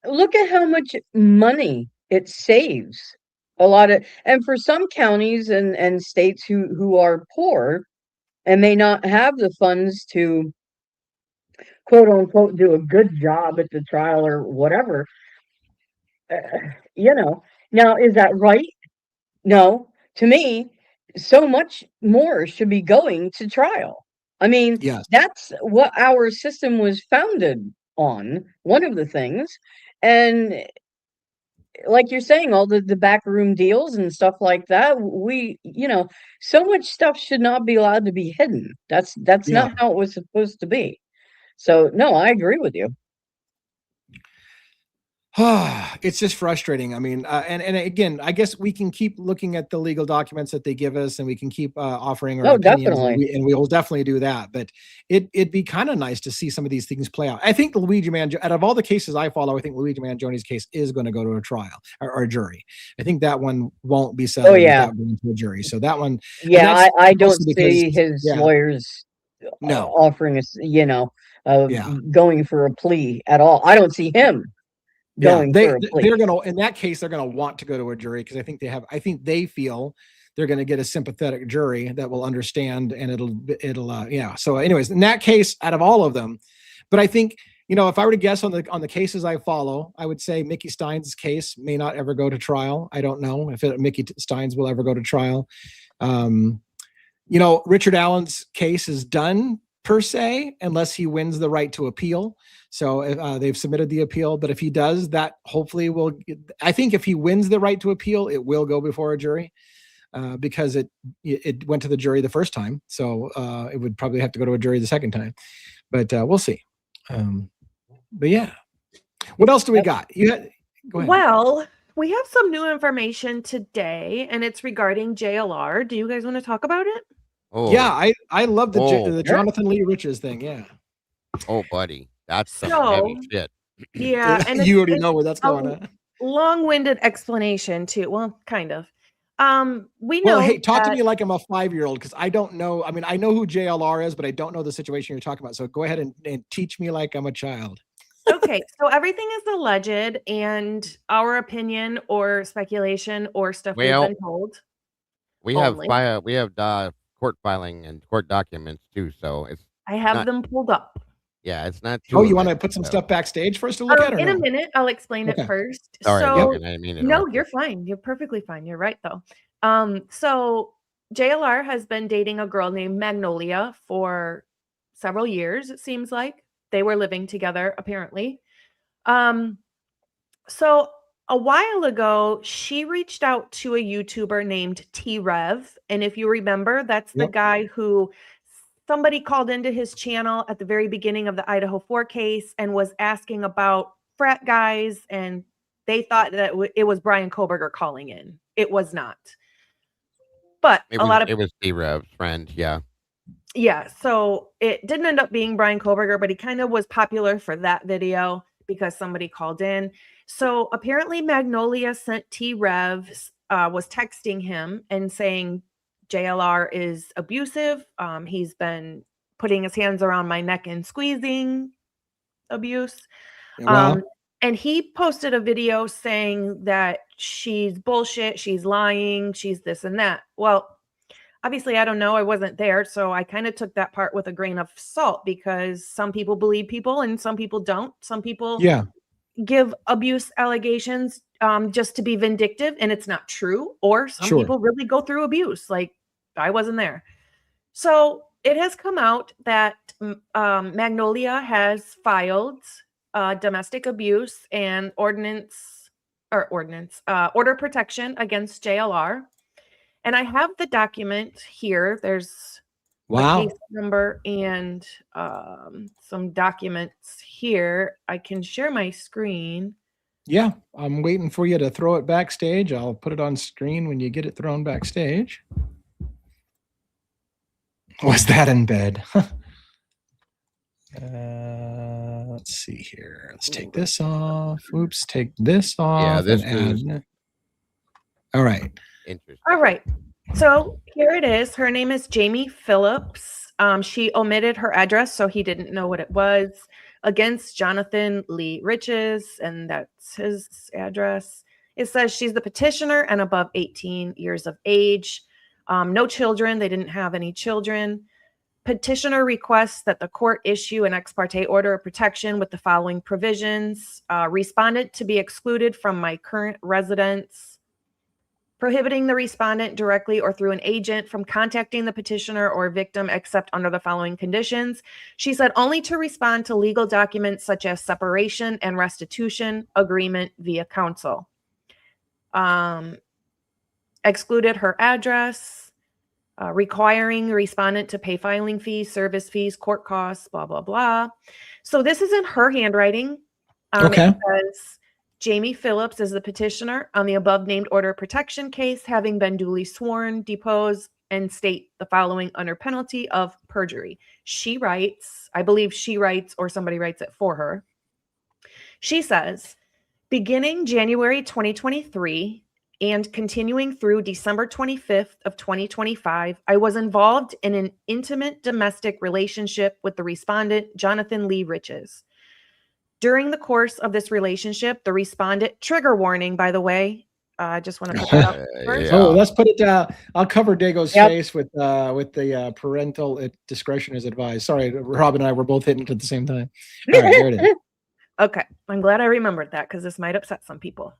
Look at how much money it saves. And for some counties and states who are poor and may not have the funds to, quote unquote, do a good job at the trial or whatever. Now, is that right? No. To me, so much more should be going to trial. I mean, yes, that's what our system was founded on, one of the things. And like you're saying, all the backroom deals and stuff like that, so much stuff should not be allowed to be hidden. That's not how it was supposed to be. So, no, I agree with you. It's just frustrating. I mean, and again, I guess we can keep looking at the legal documents that they give us, and we can keep offering our opinions, and we will definitely do that. But it'd be kind of nice to see some of these things play out. I think out of all the cases I follow, I think Luigi Mangioni's case is going to go to a trial or a jury. I think that one won't be settled without going to a jury. So that one, I don't see his lawyers offering us, going for a plea at all. I don't see him. They're gonna, in that case, they're gonna want to go to a jury, because I think they feel they're gonna get a sympathetic jury that will understand, and it'll so anyways, in that case, out of all of them, but I think, if I were to guess on the cases I follow, I would say Mickey Stein's case may not ever go to trial. I don't know if Mickey Stein's will ever go to trial. Richard Allen's case is done per se, unless he wins the right to appeal. So they've submitted the appeal, but if he does, that hopefully I think if he wins the right to appeal, it will go before a jury, because it went to the jury the first time. So it would probably have to go to a jury the second time, but we'll see. But yeah, what else do we got? Go ahead. Well, we have some new information today, and it's regarding JLR. Do you guys want to talk about it? Yeah, I love the Jonathan Lee Riches thing. Yeah. Oh, buddy, that's some heavy So, shit. yeah, and You already know where that's a going, huh? long-winded explanation too. Well, kind of. We Well, know hey, talk to that me like I'm a 5-year-old because I don't know. I mean, I know who JLR is, but I don't know the situation you're talking about. So go ahead and teach me like I'm a child. okay, so everything is alleged and our opinion or speculation or stuff we've Well, been told we have only. court filing and court documents too, so it's I have not them pulled up. yeah, it's not Oh, too you want to alleged, put some so stuff backstage for us to look at or In a no? minute, I'll explain it Okay. first. sorry, Yep. So, Logan, I didn't mean to no, interrupt you. you're fine. You're perfectly fine. You're right though. So JLR has been dating a girl named Magnolia for several years, it seems like. They were living together, apparently. Um, so a while ago, she reached out to a YouTuber named T-Rev. And if you remember, that's the Yep. guy who somebody called into his channel at the very beginning of the Idaho 4 case and was asking about frat guys. And they thought that it was Brian Koberger calling in. It was not. But It a was lot of it was T-Rev's friend, yeah. Yeah, so it didn't end up being Brian Koberger, but he kind of was popular for that video because somebody called in. So apparently Magnolia sent T-Rev, was texting him and saying JLR is abusive. He's been putting his hands around my neck and squeezing abuse. Wow. And he posted a video saying that she's bullshit, she's lying, she's this and that. Well, obviously, I don't know. I wasn't there. So I kind of took that part with a grain of salt because some people believe people and some people don't. Some people Yeah. give abuse allegations just to be vindictive and it's not true. Or some Sure. people really go through abuse. Like I wasn't there. So it has come out that Magnolia has filed domestic abuse and order protection against JLR. And I have the document here. There's a case Wow. number and some documents here. I can share my screen. Yeah. I'm waiting for you to throw it backstage. I'll put it on screen when you get it thrown backstage. Was that in bed? Let's see here. Let's take this off. Oops. Take this off. this and is- add. All right. Interesting. All right. So here it is. Her name is Jamie Phillips. She omitted her address, so he didn't know what it was. Against Jonathan Lee Riches, and that's his address. It says she's the petitioner and above 18 years of age. No children. They didn't have any children. Petitioner requests that the court issue an ex parte order of protection with the following provisions. Respondent to be excluded from my current residence. Prohibiting the respondent directly or through an agent from contacting the petitioner or victim except under the following conditions. She said only to respond to legal documents such as separation and restitution agreement via counsel. Excluded her address, requiring the respondent to pay filing fees, service fees, court costs, blah, blah, blah. So this is in her handwriting. Okay. It says, Jamie Phillips is the petitioner on the above named order of protection case, having been duly sworn, deposed, and state the following under penalty of perjury. She writes, I believe she writes or somebody writes it for her. She says, beginning January 2023 and continuing through December 25th of 2025, I was involved in an intimate domestic relationship with the respondent, Jonathan Lee Riches. During the course of this relationship, the respondent, trigger warning, by the way, I just want to put that up first. Oh, let's put it down. I'll cover Dago's Yep. face with the parental discretion is advised. Sorry, Rob and I were both hitting it at the same time. All right, there it is. Okay, I'm glad I remembered that because this might upset some people.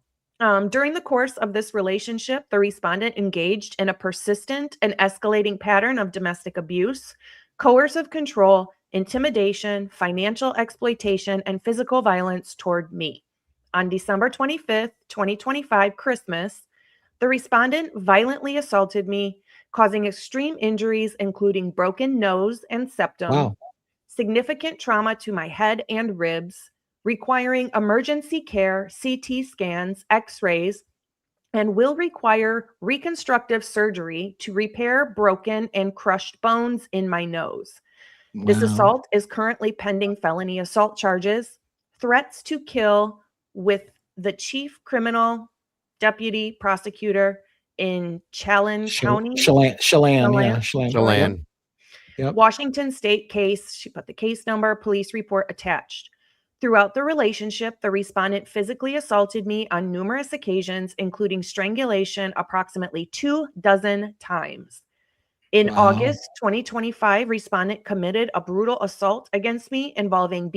During the course of this relationship, the respondent engaged in a persistent and escalating pattern of domestic abuse, coercive control, intimidation, financial exploitation, and physical violence toward me. On December 25th, 2025, Christmas, the respondent violently assaulted me, causing extreme injuries, including broken nose and septum, Wow. significant trauma to my head and ribs, requiring emergency care, CT scans, x-rays, and will require reconstructive surgery to repair broken and crushed bones in my nose. This Wow. assault is currently pending felony assault charges, threats to kill with the chief criminal deputy prosecutor in Chelan County. Chelan, Chelan, yeah, Chelan. Chelan. Yep. Washington State case. She put the case number, police report attached. Throughout the relationship, the respondent physically assaulted me on numerous occasions, including strangulation approximately 24 times. In Wow. August 2025, respondent committed a brutal assault against me involving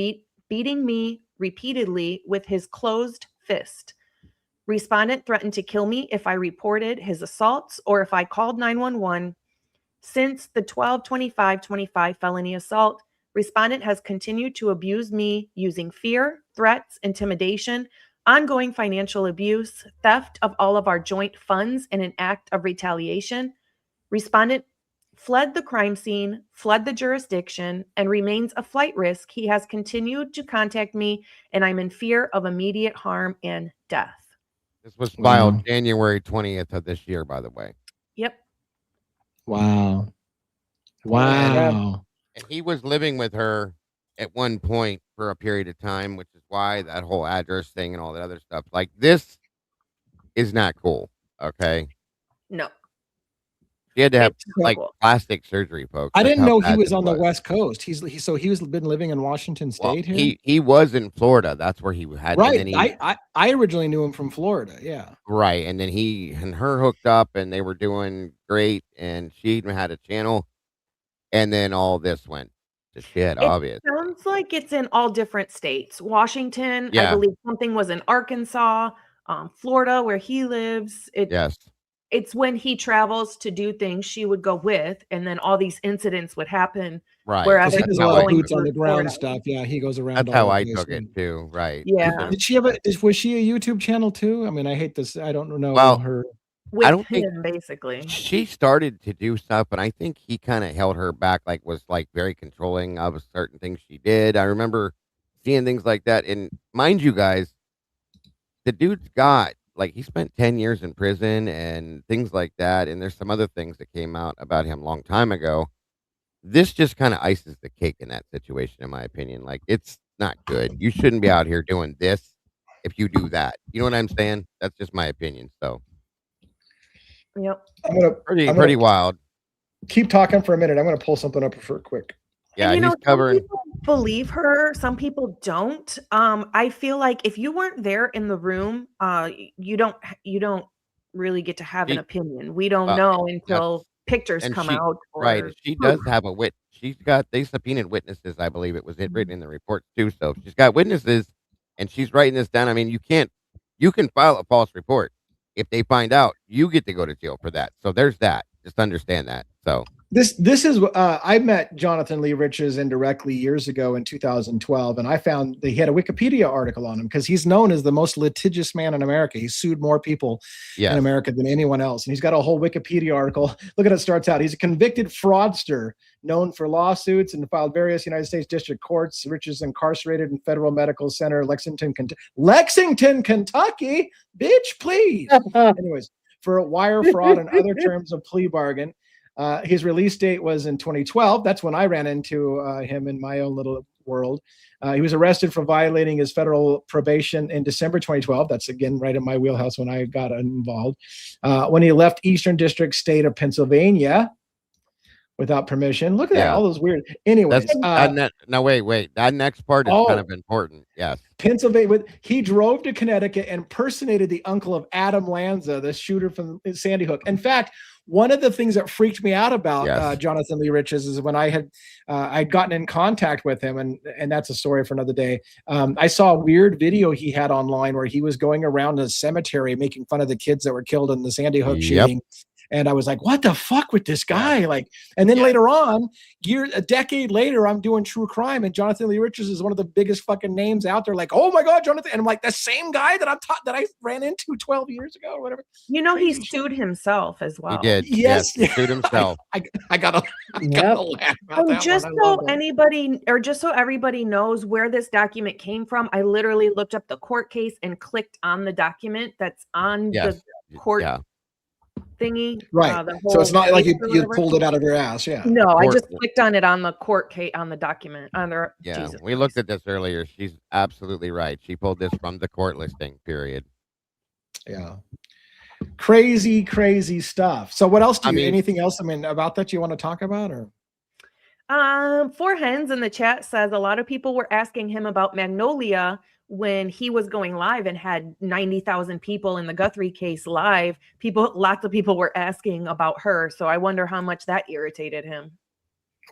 beating me repeatedly with his closed fist. Respondent threatened to kill me if I reported his assaults or if I called 911. Since the 12/25/25 felony assault, respondent has continued to abuse me using fear, threats, intimidation, ongoing financial abuse, theft of all of our joint funds in an act of retaliation. Respondent fled the crime scene, fled the jurisdiction, and remains a flight risk. He has continued to contact me, and I'm in fear of immediate harm and death. This was filed Wow. January 20th of this year, by the way. Yep. Wow. And Wow. he was living with her at one point for a period of time, which is why that whole address thing and all that other stuff. Like, this is not cool. Okay. No. She had to have It's like horrible. plastic surgery, folks. I That's didn't how know he bad was this on the West Coast. He's been living in Washington Well, State here. he was in Florida. That's where he had. And Right. then he, I originally knew him from Florida. Yeah. right. And then he and her hooked up and they were doing great. And she even had a channel. And then all this went to shit, It obviously. sounds like it's in all different states. Washington, I Yeah. believe something was in Arkansas, Florida, where he lives. Yes. It's when he travels to do things she would go with, and then all these incidents would happen Right. wherever Because he That's does a how lot I of going boots took on through the ground Florida. stuff. Yeah, he goes around That's all how over I the place. took it too. Right. Yeah. Did she have was she a YouTube channel too? I mean, I hate this. I don't know Well, her. With don't think- him, basically. She started to do stuff, but I think he kind of held her back, like was like very controlling of certain things she did. I remember seeing things like that. And mind you guys, the dude's got like he spent 10 years in prison and things like that. And there's some other things that came out about him a long time ago. This just kind of ices the cake in that situation, in my opinion. Like, it's not good. You shouldn't be out here doing this if you do that. You know what I'm saying? That's just my opinion. So Yep. I'm gonna pretty wild. keep talking for a minute. I'm gonna pull something up for quick. Yeah, And he's some covering. people believe her, some people don't. I feel like if you weren't there in the room, you don't really get to have an She- opinion. We don't well, know until that's- pictures and come she- out. Right. or She proof. does have a wit. They subpoenaed witnesses. I believe it was written in the report too. So she's got witnesses and she's writing this down. I mean, you can file a false report. If they find out, you get to go to jail for that. So there's that. Just understand that. So This is I met Jonathan Lee Riches indirectly years ago in 2012, and I found that he had a Wikipedia article on him because he's known as the most litigious man in America. He's sued more people yeah, in America than anyone else, and he's got a whole Wikipedia article. Look at it starts out. He's a convicted fraudster known for lawsuits and filed various United States district courts. Riches incarcerated in Federal Medical Center, Lexington, Kentucky. Bitch, please. Anyways, for wire fraud and other terms of plea bargain. His release date was in 2012. That's when I ran into him in my own little world. He was arrested for violating his federal probation in December 2012. That's again right in my wheelhouse when I got involved. When he left Eastern District State of Pennsylvania without permission. Look at that, all those weird. Anyways, no, wait. That next part is kind of important. Yes. Pennsylvania. He drove to Connecticut and impersonated the uncle of Adam Lanza, the shooter from Sandy Hook. In fact, one of the things that freaked me out about Jonathan Lee Riches is when I'd gotten in contact with him, and that's a story for another day. I saw a weird video he had online where he was going around a cemetery making fun of the kids that were killed in the Sandy Hook shooting. And I was like, what the fuck with this guy? Like, and then later on, a decade later, I'm doing true crime, and Jonathan Lee Riches is one of the biggest fucking names out there. Like, oh my God, Jonathan. And I'm like, the same guy that that I ran into 12 years ago or whatever. You know, he sued himself as well. He did. Yes. He sued himself. I gotta laugh about that just one. so anybody, or just so everybody knows where this document came from, I literally looked up the court case and clicked on the document that's on the court thingy. Right. The So it's whole not like case you, or you whatever. pulled it out of your ass. Yeah. No, I Court- just clicked on it on the court case on the document on their Yeah, Jesus we looked Christ. at this earlier. She's absolutely right. She pulled this from the court listing, period. Yeah. Crazy, crazy stuff. So what else I mean- anything else, about that you want to talk about, or? Four Hens in the chat says a lot of people were asking him about Magnolia when he was going live and had 90,000 people in the Guthrie case live. Lots of people were asking about her. So I wonder how much that irritated him.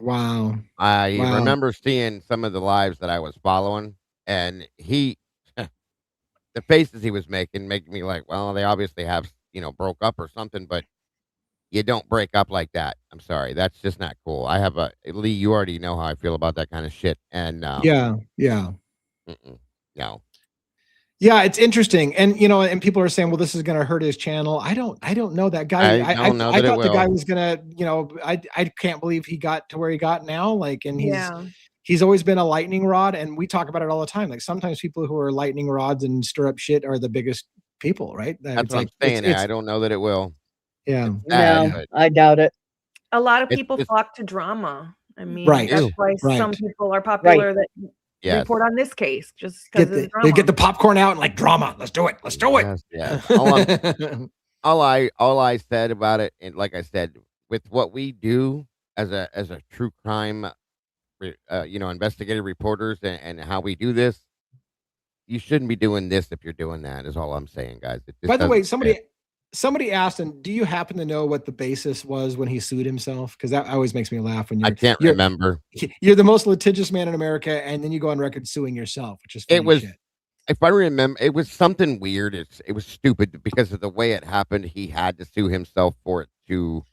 Wow. I Wow. remember seeing some of the lives that I was following, and he, the faces he was making me like, well, they obviously have, broke up or something, but you don't break up like that. I'm sorry. That's just not cool. I have Lee, you already know how I feel about that kind of shit. And, Yeah. no. Yeah, it's interesting. And and people are saying, well, this is going to hurt his channel. I don't know that guy. I don't know that it thought the guy will. was going to, I can't believe he got to where he got now. Like, and Yeah. he's always been a lightning rod, and we talk about it all the time. Like sometimes people who are lightning rods and stir up shit are the biggest people, right? That's what I'm saying. I don't know that it will. Yeah. Bad, No, but I doubt it. A lot of It's people just- flock to drama. I mean, Right. that's why some Right. people are popular that yes. report on this case just because it's drama. They get the popcorn out and like drama. Let's do it. Let's do it. Yes, yes. All I said about it, and like I said, with what we do as a true crime, investigative reporters and how we do this, you shouldn't be doing this if you're doing that. Is all I'm saying, guys. It just By the way, doesn't fit. somebody asked, and do you happen to know what the basis was when he sued himself? Because that always makes me laugh when I can't remember. You're the most litigious man in America, and then you go on record suing yourself, which is funny It was, shit. if I remember, it was something weird. It was stupid because of the way it happened. He had to sue himself for it to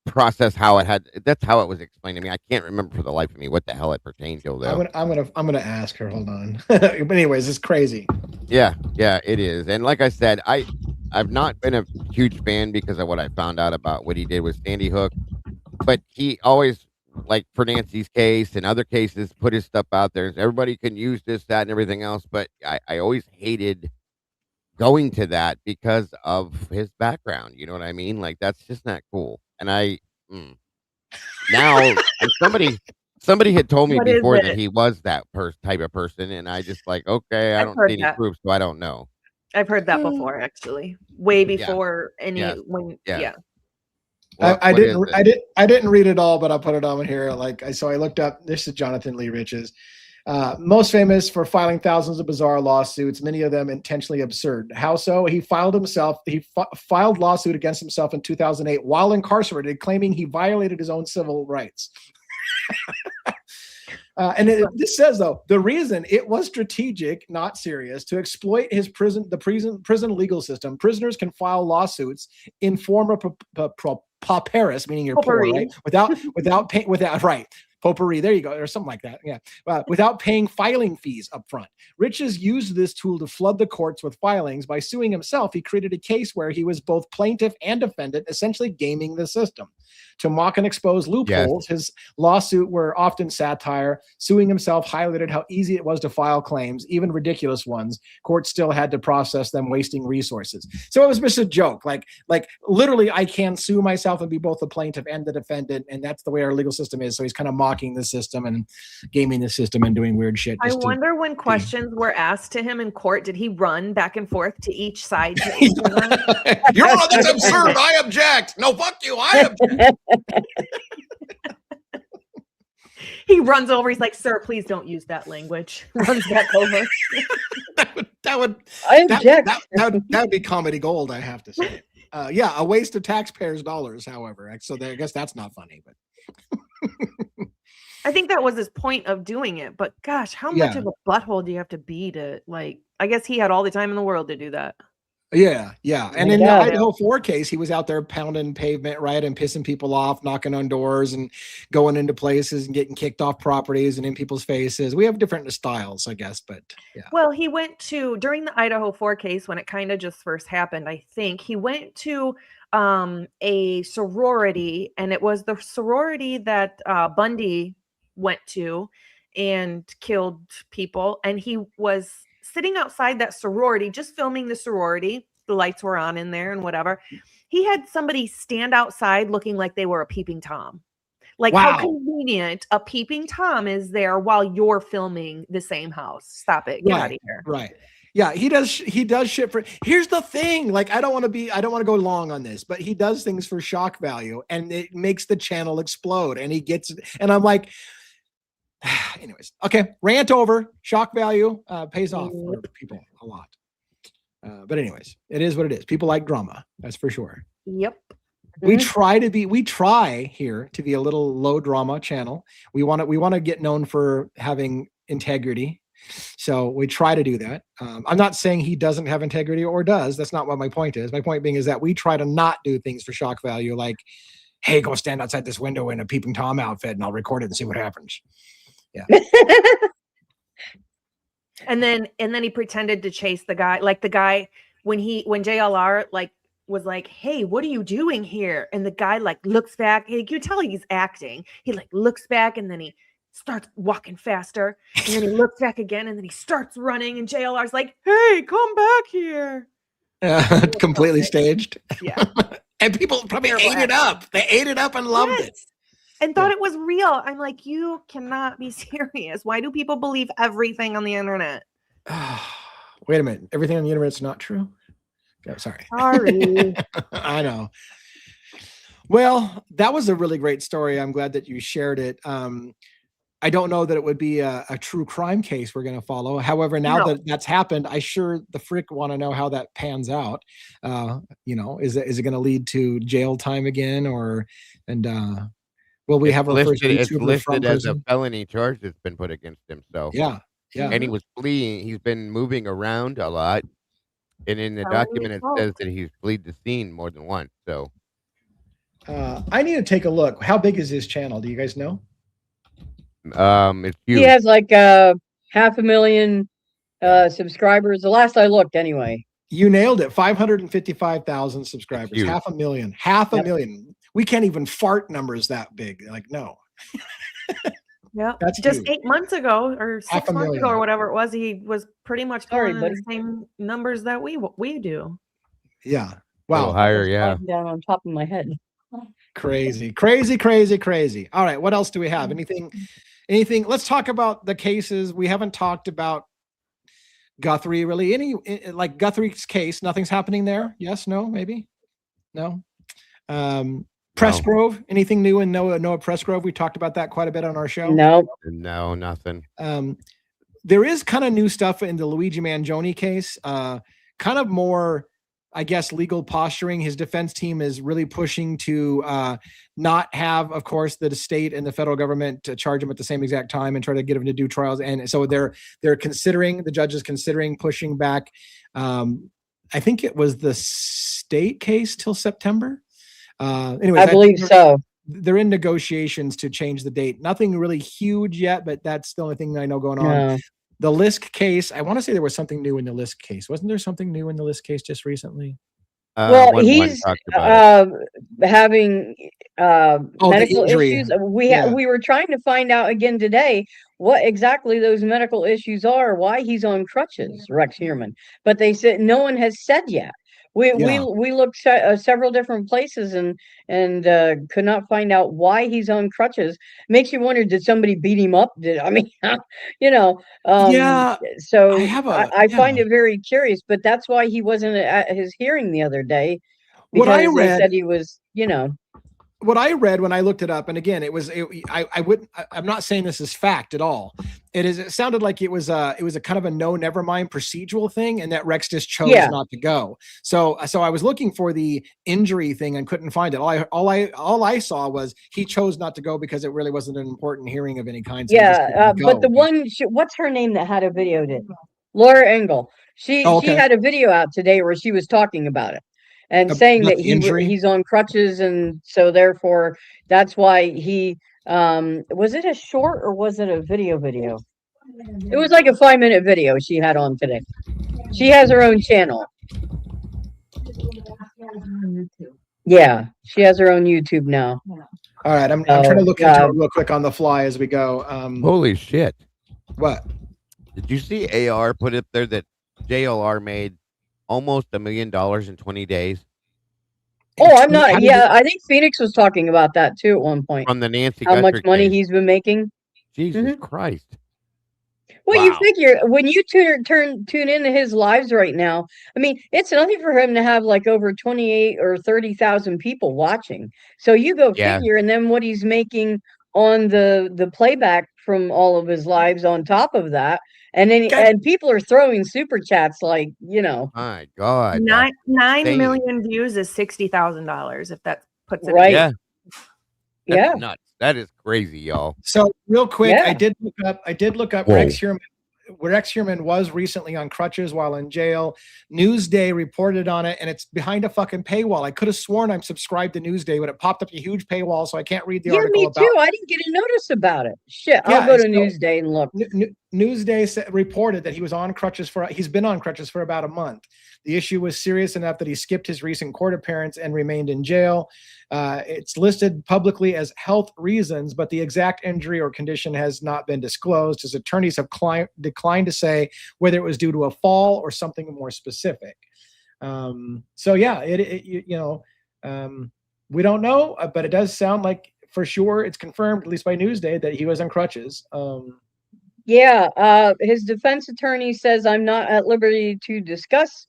process how it had. That's how it was explained to me. I can't remember for the life of me what the hell it pertained to, though. I'm gonna ask her. Hold on. But anyways, it's crazy. Yeah, it is. And like I said, I've not been a huge fan because of what I found out about what he did with Sandy Hook. But he always, like for Nancy's case and other cases, put his stuff out there. Everybody can use this, that, and everything else. But I always hated going to that because of his background. You know what I mean? Like, that's just not cool. And now somebody had told me What is before that it? he was that type of person, and I just like, okay, I I've don't heard see any that. proof, so I don't know. I've heard that before, actually, way before Yes. yeah. I didn't read it all, but I'll put it on here. So I looked up. This is Jonathan Lee Riches, most famous for filing thousands of bizarre lawsuits, many of them intentionally absurd. How so? He filed lawsuit against himself in 2008 while incarcerated, claiming he violated his own civil rights. This says, though, the reason it was strategic, not serious, to exploit his prison legal system. Prisoners can file lawsuits in form of pauperis, meaning you're poor, right? Without paying, right. Potpourri, there you go, or something like that. Yeah, without paying filing fees up front. Riches used this tool to flood the courts with filings. By suing himself, he created a case where he was both plaintiff and defendant, essentially gaming the system. To mock and expose loopholes, his lawsuit were often satire. Suing himself highlighted how easy it was to file claims, even ridiculous ones. Courts still had to process them, wasting resources. So it was just a joke. Like literally, I can sue myself and be both the plaintiff and the defendant, and that's the way our legal system is. So he's kind of mocking the system and gaming the system and doing weird shit. I wonder when questions were asked to him in court, did he run back and forth to each side? Your Honor, that's absurd. I object. No, fuck you. I object. He runs over. He's like, "Sir, please don't use that language." Runs back over. that would be comedy gold, I have to say. A waste of taxpayers' dollars. However, so I guess that's not funny, but. I think that was his point of doing it. But gosh, how much of a butthole do you have to be to like? I guess he had all the time in the world to do that. Yeah. And in the Idaho 4 case, he was out there pounding pavement, right, and pissing people off, knocking on doors and going into places and getting kicked off properties and in people's faces. We have different styles, I guess, but yeah. Well, he went to, during the Idaho 4 case, when it kind of just first happened, I think, he went to a sorority, and it was the sorority that Bundy went to and killed people. And he was sitting outside that sorority, just filming the sorority. the lights were on in there and whatever. He had somebody stand outside looking like they were a peeping Tom. Like, Wow. how convenient a peeping Tom is there while you're filming the same house. Stop it. Get out of here. Right. Yeah, he does shit for. Here's the thing, like I don't want to go long on this, but he does things for shock value and it makes the channel explode and he gets, and I'm like, anyways, okay, rant over. Shock value pays off for people a lot. But anyways, it is what it is. People like drama, that's for sure. Yep. We try here to be a little low drama channel. We want to get known for having integrity. So we try to do that. I'm not saying he doesn't have integrity or does. That's not what my point is. My point being is that we try to not do things for shock value. Like, hey, go stand outside this window in a peeping Tom outfit and I'll record it and see what happens. Yeah. And then he pretended to chase the guy, like the guy when JLR like was like, hey, what are you doing here? And the guy like looks back. You can tell he's acting. He like looks back and then he starts walking faster. And then he looks back again and then he starts running. And JLR's like, hey, come back here. Completely staged. Yeah. And people probably ate it up. They ate it up and loved it. And thought it was real. I'm like, you cannot be serious. Why do people believe everything on the internet? Wait a minute. Everything on the internet's not true? Okay, sorry. I know. Well, that was a really great story. I'm glad that you shared it. I don't know that it would be a true crime case we're going to follow. However, now that that's happened, I sure the frick want to know how that pans out. Is it going to lead to jail time again, will we have a first it's listed as a felony charge that's been put against him? So yeah. And he was fleeing. He's been moving around a lot, and in the document it says that he's fled the scene more than once. So I need to take a look. How big is his channel? Do you guys know? It's huge. He has like 500,000 subscribers. The last I looked, anyway. You nailed it. 555,000 subscribers. Half a million. We can't even fart numbers that big. Like, no. Yeah. That's just huge. 8 months ago or 6 months ago or whatever it was, he was pretty much pulling the same numbers that we do. Yeah. Wow. Higher. Yeah. Down on top of my head. Crazy. All right. What else do we have? Anything? Let's talk about the cases. We haven't talked about Guthrie really. Like Guthrie's case, nothing's happening there. Yes, no, maybe. No. Pressgrove, anything new in Noah Pressgrove? We talked about that quite a bit on our show. No, nothing. There is kind of new stuff in the Luigi Mangione case. Kind of more, I guess, legal posturing. His defense team is really pushing to not have, of course, the state and the federal government to charge him at the same exact time and try to get him to do trials. And so the judge is considering pushing back. I think it was the state case till September. Anyways, I believe so. They're in negotiations to change the date. Nothing really huge yet, but that's the only thing I know going on. No. The Lisk case, I want to say there was something new in the Lisk case. Wasn't there something new in the Lisk case just recently? Well, he's having medical issues. We were trying to find out again today what exactly those medical issues are, why he's on crutches, Rex Heerman. But they said no one has said yet. We looked several different places and could not find out why he's on crutches. Makes you wonder, did somebody beat him up? So I find it very curious, but that's why he wasn't at his hearing the other day. What I read, they said he was, what I read when I looked it up, and again, I'm not saying this is fact at all. It sounded like it was a kind of a never mind procedural thing, and that Rex just chose not to go. So I was looking for the injury thing and couldn't find it. All I saw was he chose not to go because it really wasn't an important hearing of any kind. So but the one, what's her name that had a video? Laura Engel. She had a video out today where she was talking about it. And saying that he's on crutches, and so therefore that's why he was it a short or was it a video? It was like a 5-minute video she had on today. She has her own channel. Yeah, she has her own YouTube now. All right, I'm trying to look into it real quick on the fly as we go. Holy shit! What? Did you see AR put up there that JLR made almost $1 million in 20 days Oh, I'm How not. did Yeah, I think Phoenix was talking about that too at one point. from the Nancy How much Guthrie money case. he's been making. Jesus Mhm. Christ. Well, you Wow. figure when you tune into his lives right now, I mean, it's nothing for him to have like over 28 or 30,000 people watching. So you go Yeah. figure, and then what he's making on the playback from all of his lives on top of that, and then Okay. and people are throwing super chats like, My God. That's Nine insane. million views is $60,000 if that puts it in. right? Yeah. That's Yeah, nuts. That is crazy, y'all. So real quick, yeah. I did look up Whoa. Rex Heuermann. Rex Heuermann was recently on crutches while in jail. Newsday reported on it, and it's behind a fucking paywall. I could have sworn I'm subscribed to Newsday, but it popped up a huge paywall, so I can't read the Yeah, article me about. too. I didn't get a notice about it. Shit, I'll Yeah, go to so Newsday and look. Newsday reported that he's been on crutches for about a month. The issue was serious enough that he skipped his recent court appearance and remained in jail. It's listed publicly as health reasons, but the exact injury or condition has not been disclosed. His attorneys have declined to say whether it was due to a fall or something more specific. So yeah, we don't know, but it does sound like for sure it's confirmed, at least by Newsday, that he was on crutches. Yeah, his defense attorney says I'm not at liberty to discuss.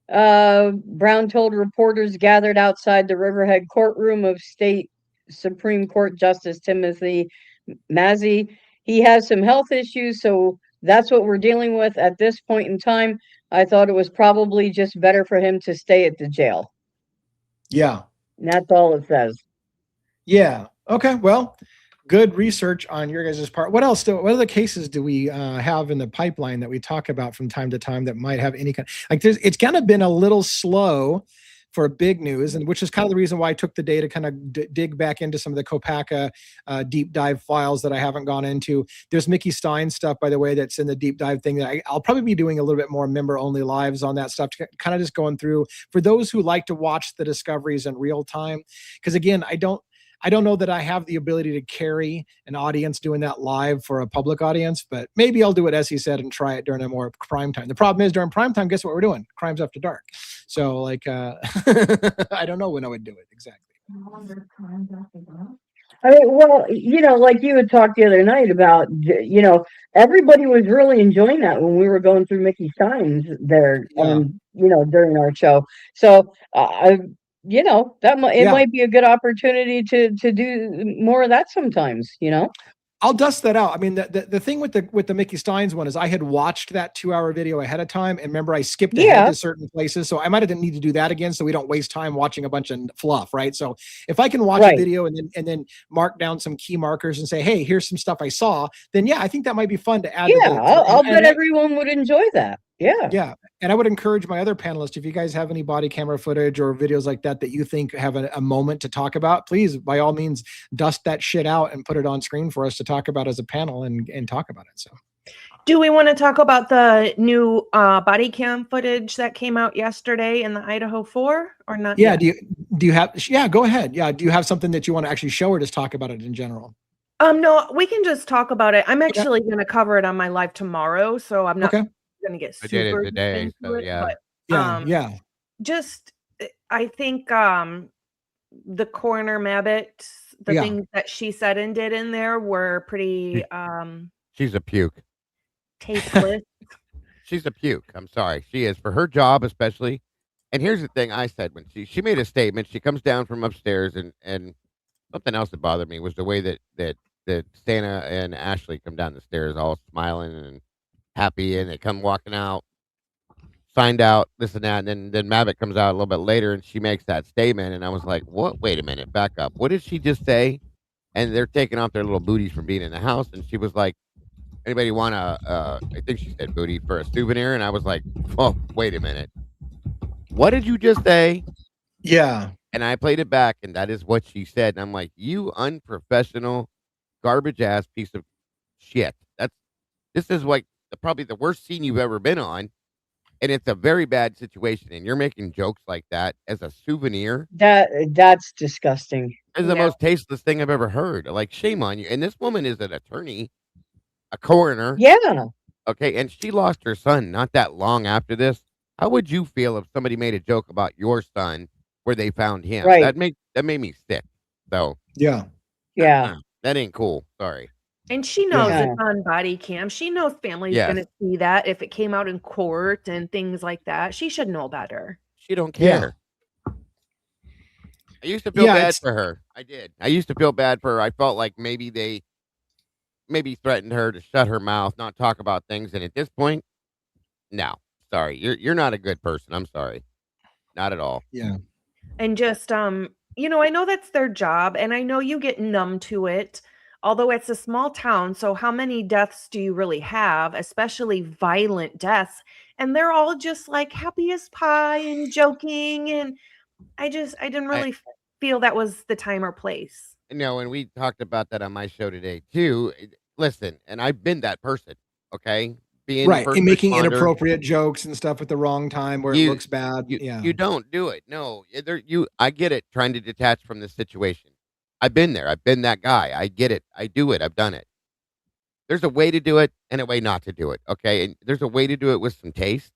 Brown told reporters gathered outside the Riverhead courtroom of State Supreme Court Justice Timothy Mazzei. He has some health issues, so that's what we're dealing with at this point in time. I thought it was probably just better for him to stay at the jail. Yeah. And that's all it says. Yeah. Okay. Well, good research on your guys' part. What else? What other cases do we have in the pipeline that we talk about from time to time that might have any kind? It's kind of been a little slow for big news, and which is kind of the reason why I took the day to kind of dig back into some of the Kopaka deep dive files that I haven't gone into. There's Mickey Stein stuff, by the way, that's in the deep dive thing that I'll probably be doing a little bit more member only lives on that stuff, kind of just going through for those who like to watch the discoveries in real time. Because again, I don't know that I have the ability to carry an audience doing that live for a public audience, but maybe I'll do it as he said and try it during a more prime time. The problem is during prime time, guess what we're doing? Crimes After Dark. So like, I don't know when I would do it exactly. I mean, well, like you had talked the other night about, everybody was really enjoying that when we were going through Mickey Stein's there on, during our show. So, it might be a good opportunity to do more of that sometimes, I'll dust that out. I mean, the thing with the Mickey Steins one is I had watched that 2-hour video ahead of time, and remember I skipped ahead to certain places, so I might have need to do that again, so we don't waste time watching a bunch of fluff, right? So if I can watch a video and then mark down some key markers and say, hey, here's some stuff I saw, then yeah, I think that might be fun to add. Yeah, I'll bet everyone would enjoy that. Yeah. And I would encourage my other panelists, if you guys have any body camera footage or videos like that you think have a moment to talk about, please, by all means, dust that shit out and put it on screen for us to talk about as a panel and talk about it. So, do we want to talk about the new body cam footage that came out yesterday in the Idaho 4 or not? Yeah. Yet? Do you have? Yeah, go ahead. Yeah. Do you have something that you want to actually show or just talk about it in general? No, we can just talk about it. I'm actually going to cover it on my live tomorrow, so I'm not going to get super I did it today, into so it, yeah. but, just I think the coroner Mabbitt, the things that she said and did in there were pretty she's a puke. Tasteless. She's a puke. I'm sorry. She is, for her job especially. And here's the thing I said when she made a statement. She comes down from upstairs, and something else that bothered me was the way that Santa and Ashley come down the stairs all smiling and happy, and they come walking out, signed out, this and that, and then Mabbitt comes out a little bit later and she makes that statement, and I was like, what? Wait a minute, back up. What did she just say? And they're taking off their little booties from being in the house, and she was like, anybody want I think she said booty for a souvenir, and I was like, oh, wait a minute. What did you just say? Yeah. And I played it back, and that is what she said. And I'm like, you unprofessional, garbage ass piece of shit. This is like probably the worst scene you've ever been on. And it's a very bad situation. And you're making jokes like that as a souvenir. That's disgusting. It's the most tasteless thing I've ever heard. Like, shame on you. And this woman is an attorney, a coroner. Yeah. Okay. And she lost her son not that long after this. How would you feel if somebody made a joke about your son where they found him? Right. That made me sick. So Yeah. Yeah. that ain't cool. Sorry. And she knows Yeah. it's on body cam. She knows family's Yes. gonna see that if it came out in court and things like that. She should know better. She don't Yeah. care. I used to feel Yeah, bad it's- for her. I did. I used to feel bad for her. I felt like maybe they threatened her to shut her mouth, not talk about things. And at this point, no. Sorry. You're not a good person. I'm sorry. Not at all. Yeah. And just you know, I know that's their job and I know you get numb to it. Although it's a small town, so how many deaths do you really have, especially violent deaths? And they're all just like happy as pie and joking, and I didn't really feel that was the time or place. No, and we talked about that on my show today too. Listen, and I've been that person, okay? Being Right. first And making responder, inappropriate jokes and stuff at the wrong time where it You- looks bad. you Yeah. you don't do it. No, I get it trying to detach from this situation. I've been there. I've been that guy. I get it. I do it. I've done it. There's a way to do it and a way not to do it, okay? And there's a way to do it with some taste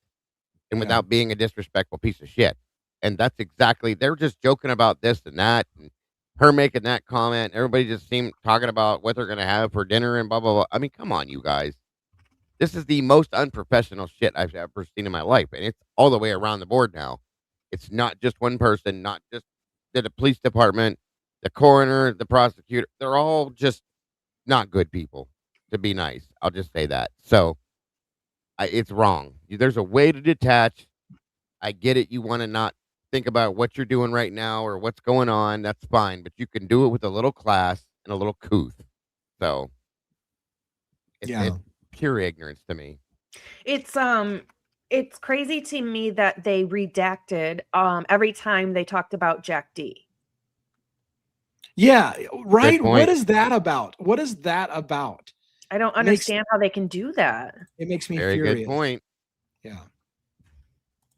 and Yeah. without being a disrespectful piece of shit. And that's exactly, they're just joking about this and that, and her making that comment. Everybody just seemed talking about what they're going to have for dinner and blah, blah, blah. I mean, come on, you guys. This is the most unprofessional shit I've ever seen in my life. And it's all the way around the board now. It's not just one person, not just the police department, the coroner, the prosecutor. They're all just not good people, to be nice. I'll just say that. So it's wrong. There's a way to detach. I get it. You want to not think about what you're doing right now or what's going on. That's fine. But you can do it with a little class and a little couth. So it's pure ignorance to me. It's crazy to me that they redacted every time they talked about Jack D. Yeah. Right. point. What is that about? What is that about? I don't understand how they can do that. It makes me Very furious. good point. Yeah.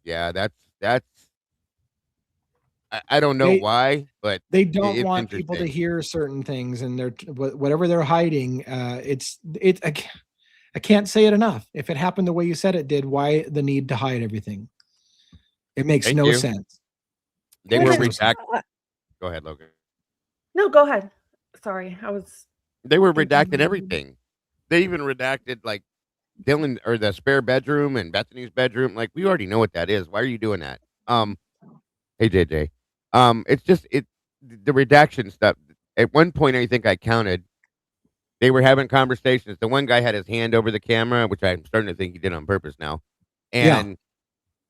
Yeah, that's I don't know why, but They don't it's want people to interesting. hear certain things, and they're whatever they're hiding. I can't say it enough. If it happened the way you said it did, why the need to hide everything? It makes Thank no you. sense. They Well, were then, redacted. Go ahead, Logan. No, go ahead. Sorry, I was. They were thinking- redacting everything. They even redacted like Dylan or the spare bedroom and Bethany's bedroom. Like, we already know what that is. Why are you doing that? Hey JJ. It's just the redaction stuff. At one point, I think I counted. They were having conversations. The one guy had his hand over the camera, which I'm starting to think he did on purpose now. And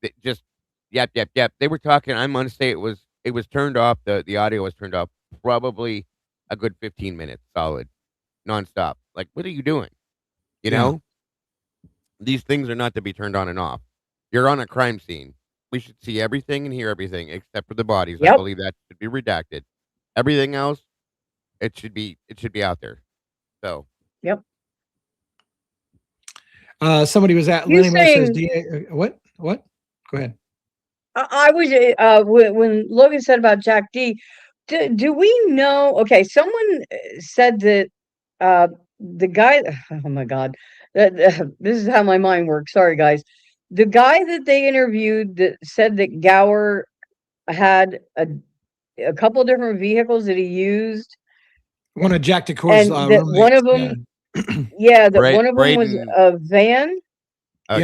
it just yep. They were talking. I'm gonna say it was turned off. The audio was turned off probably a good 15 minutes solid, nonstop. Like, what are you doing? You know? These things are not to be turned on and off. You're on a crime scene. We should see everything and hear everything except for the bodies. I Yep. believe that should be redacted. Everything else, it should be out there. So Somebody was at You Lenny Moore says, saying- what? Go ahead. I was when Logan said about Jack D. Do we know? Okay, someone said that the guy. Oh my God, this is how my mind works. Sorry, guys. The guy that they interviewed that said that Gower had a couple different vehicles that he used, One of Jack DeCour's and that one of roommates, them, yeah, that Bra- one of them was Braden- a van. white,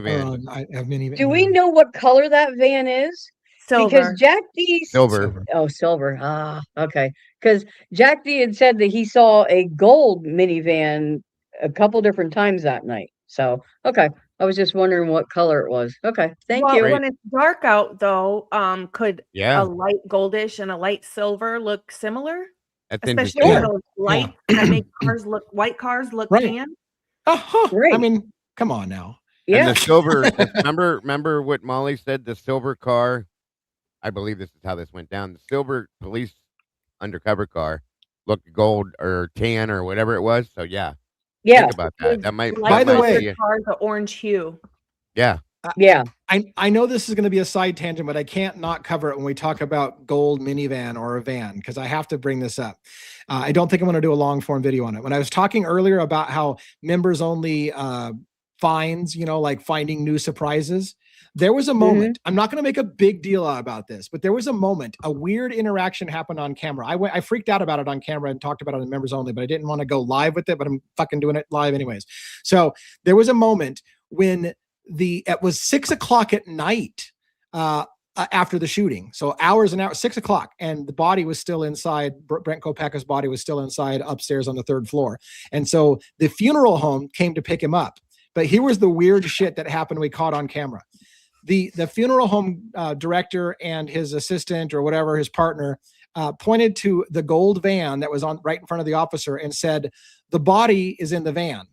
minivan. a minivan. Do we know what color that van is? Silver. Because Jack D. Silver. Oh, silver. Ah, okay. Because Jack D had said that he saw a gold minivan a couple different times that night. So, okay. I was just wondering what color it was. Okay. Thank Well, you. Right. when it's dark out, though, could Yeah, a light goldish and a light silver look similar? that's Especially interesting. those lights that make white cars look Right. tan. I Great. mean, come on now. Yeah. And the silver, remember what Molly said? The silver car, I believe this is how this went down. The silver police undercover car looked gold or tan or whatever it was. So yeah, Yeah. think about that. That might, By the way- the car, the orange hue. yeah, Yeah. I know this is going to be a side tangent, but I can't not cover it when we talk about gold minivan or a van, because I have to bring this up. I don't think I'm going to do a long form video on it. When I was talking earlier about how members only finds, like finding new surprises, There was a moment. I'm not going to make a big deal about this, but there was a moment. A weird interaction happened on camera. I freaked out about it on camera and talked about it on members only, but I didn't want to go live with it. But I'm fucking doing it live anyways. So there was a moment when it was 6 o'clock at night after the shooting. So hours and hours, 6 o'clock, and the body was still inside. Brent Kopacka's body was still inside upstairs on the 3rd floor. And so the funeral home came to pick him up. But here was the weird shit that happened. We caught on camera. The funeral home director and his assistant or whatever, his partner, pointed to the gold van that was on right in front of the officer and said, "The body is in the van."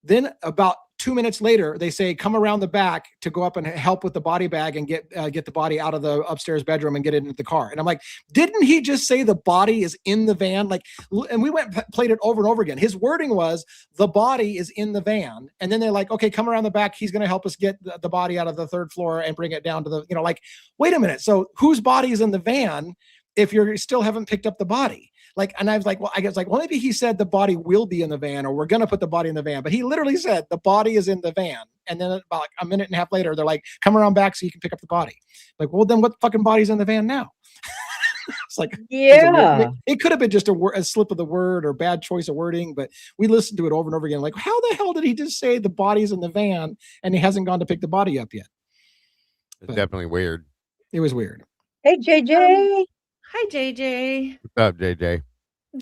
Then about 2 minutes later, they say, "Come around the back to go up and help with the body bag and get the body out of the upstairs bedroom and get it into the car." And I'm like, didn't he just say the body is in the van? Like, and we played it over and over again. His wording was, "The body is in the van." And then they're like, "Okay, come around the back. He's going to help us get the body out of the 3rd floor and bring it down to the, like, wait a minute. So whose body is in the van if you still haven't picked up the body? Like, and I was like, well, maybe he said the body will be in the van, or we're going to put the body in the van. But he literally said the body is in the van. And then about like a minute and a half later, they're like, "Come around back so you can pick up the body." Like, well, then what fucking body's in the van now? It's like, Yeah. it could have been just a slip of the word or bad choice of wording, but we listened to it over and over again. Like, how the hell did he just say the body's in the van and he hasn't gone to pick the body up yet? It's definitely weird. It was weird. Hey, JJ. Hi, JJ. What's up, JJ?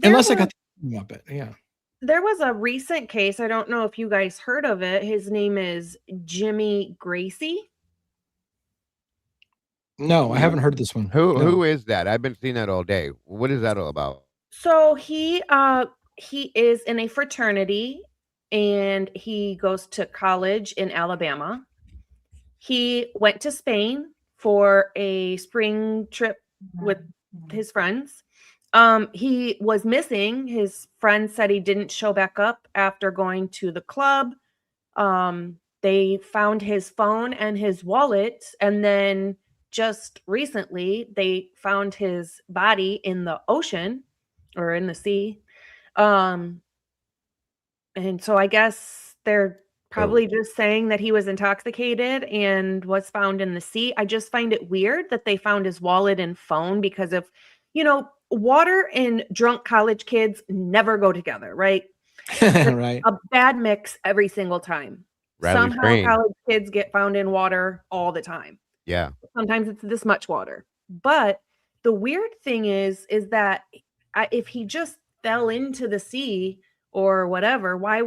Unless I got the up it. Yeah. There was a recent case. I don't know if you guys heard of it. His name is Jimmy Gracie. No, I haven't heard this one. Who is that? I've been seeing that all day. What is that all about? So he is in a fraternity and he goes to college in Alabama. He went to Spain for a spring trip with his friends. He was missing. His friend said he didn't show back up after going to the club. They found his phone and his wallet, and then just recently they found his body in the ocean or in the sea. And so I guess they're probably just saying that he was intoxicated and was found in the sea. I just find it weird that they found his wallet and phone because of, water and drunk college kids never go together, right? Right. A bad mix every single time. Somehow college kids get found in water all the time. Yeah. Sometimes it's this much water. But the weird thing is that if he just fell into the sea or whatever, why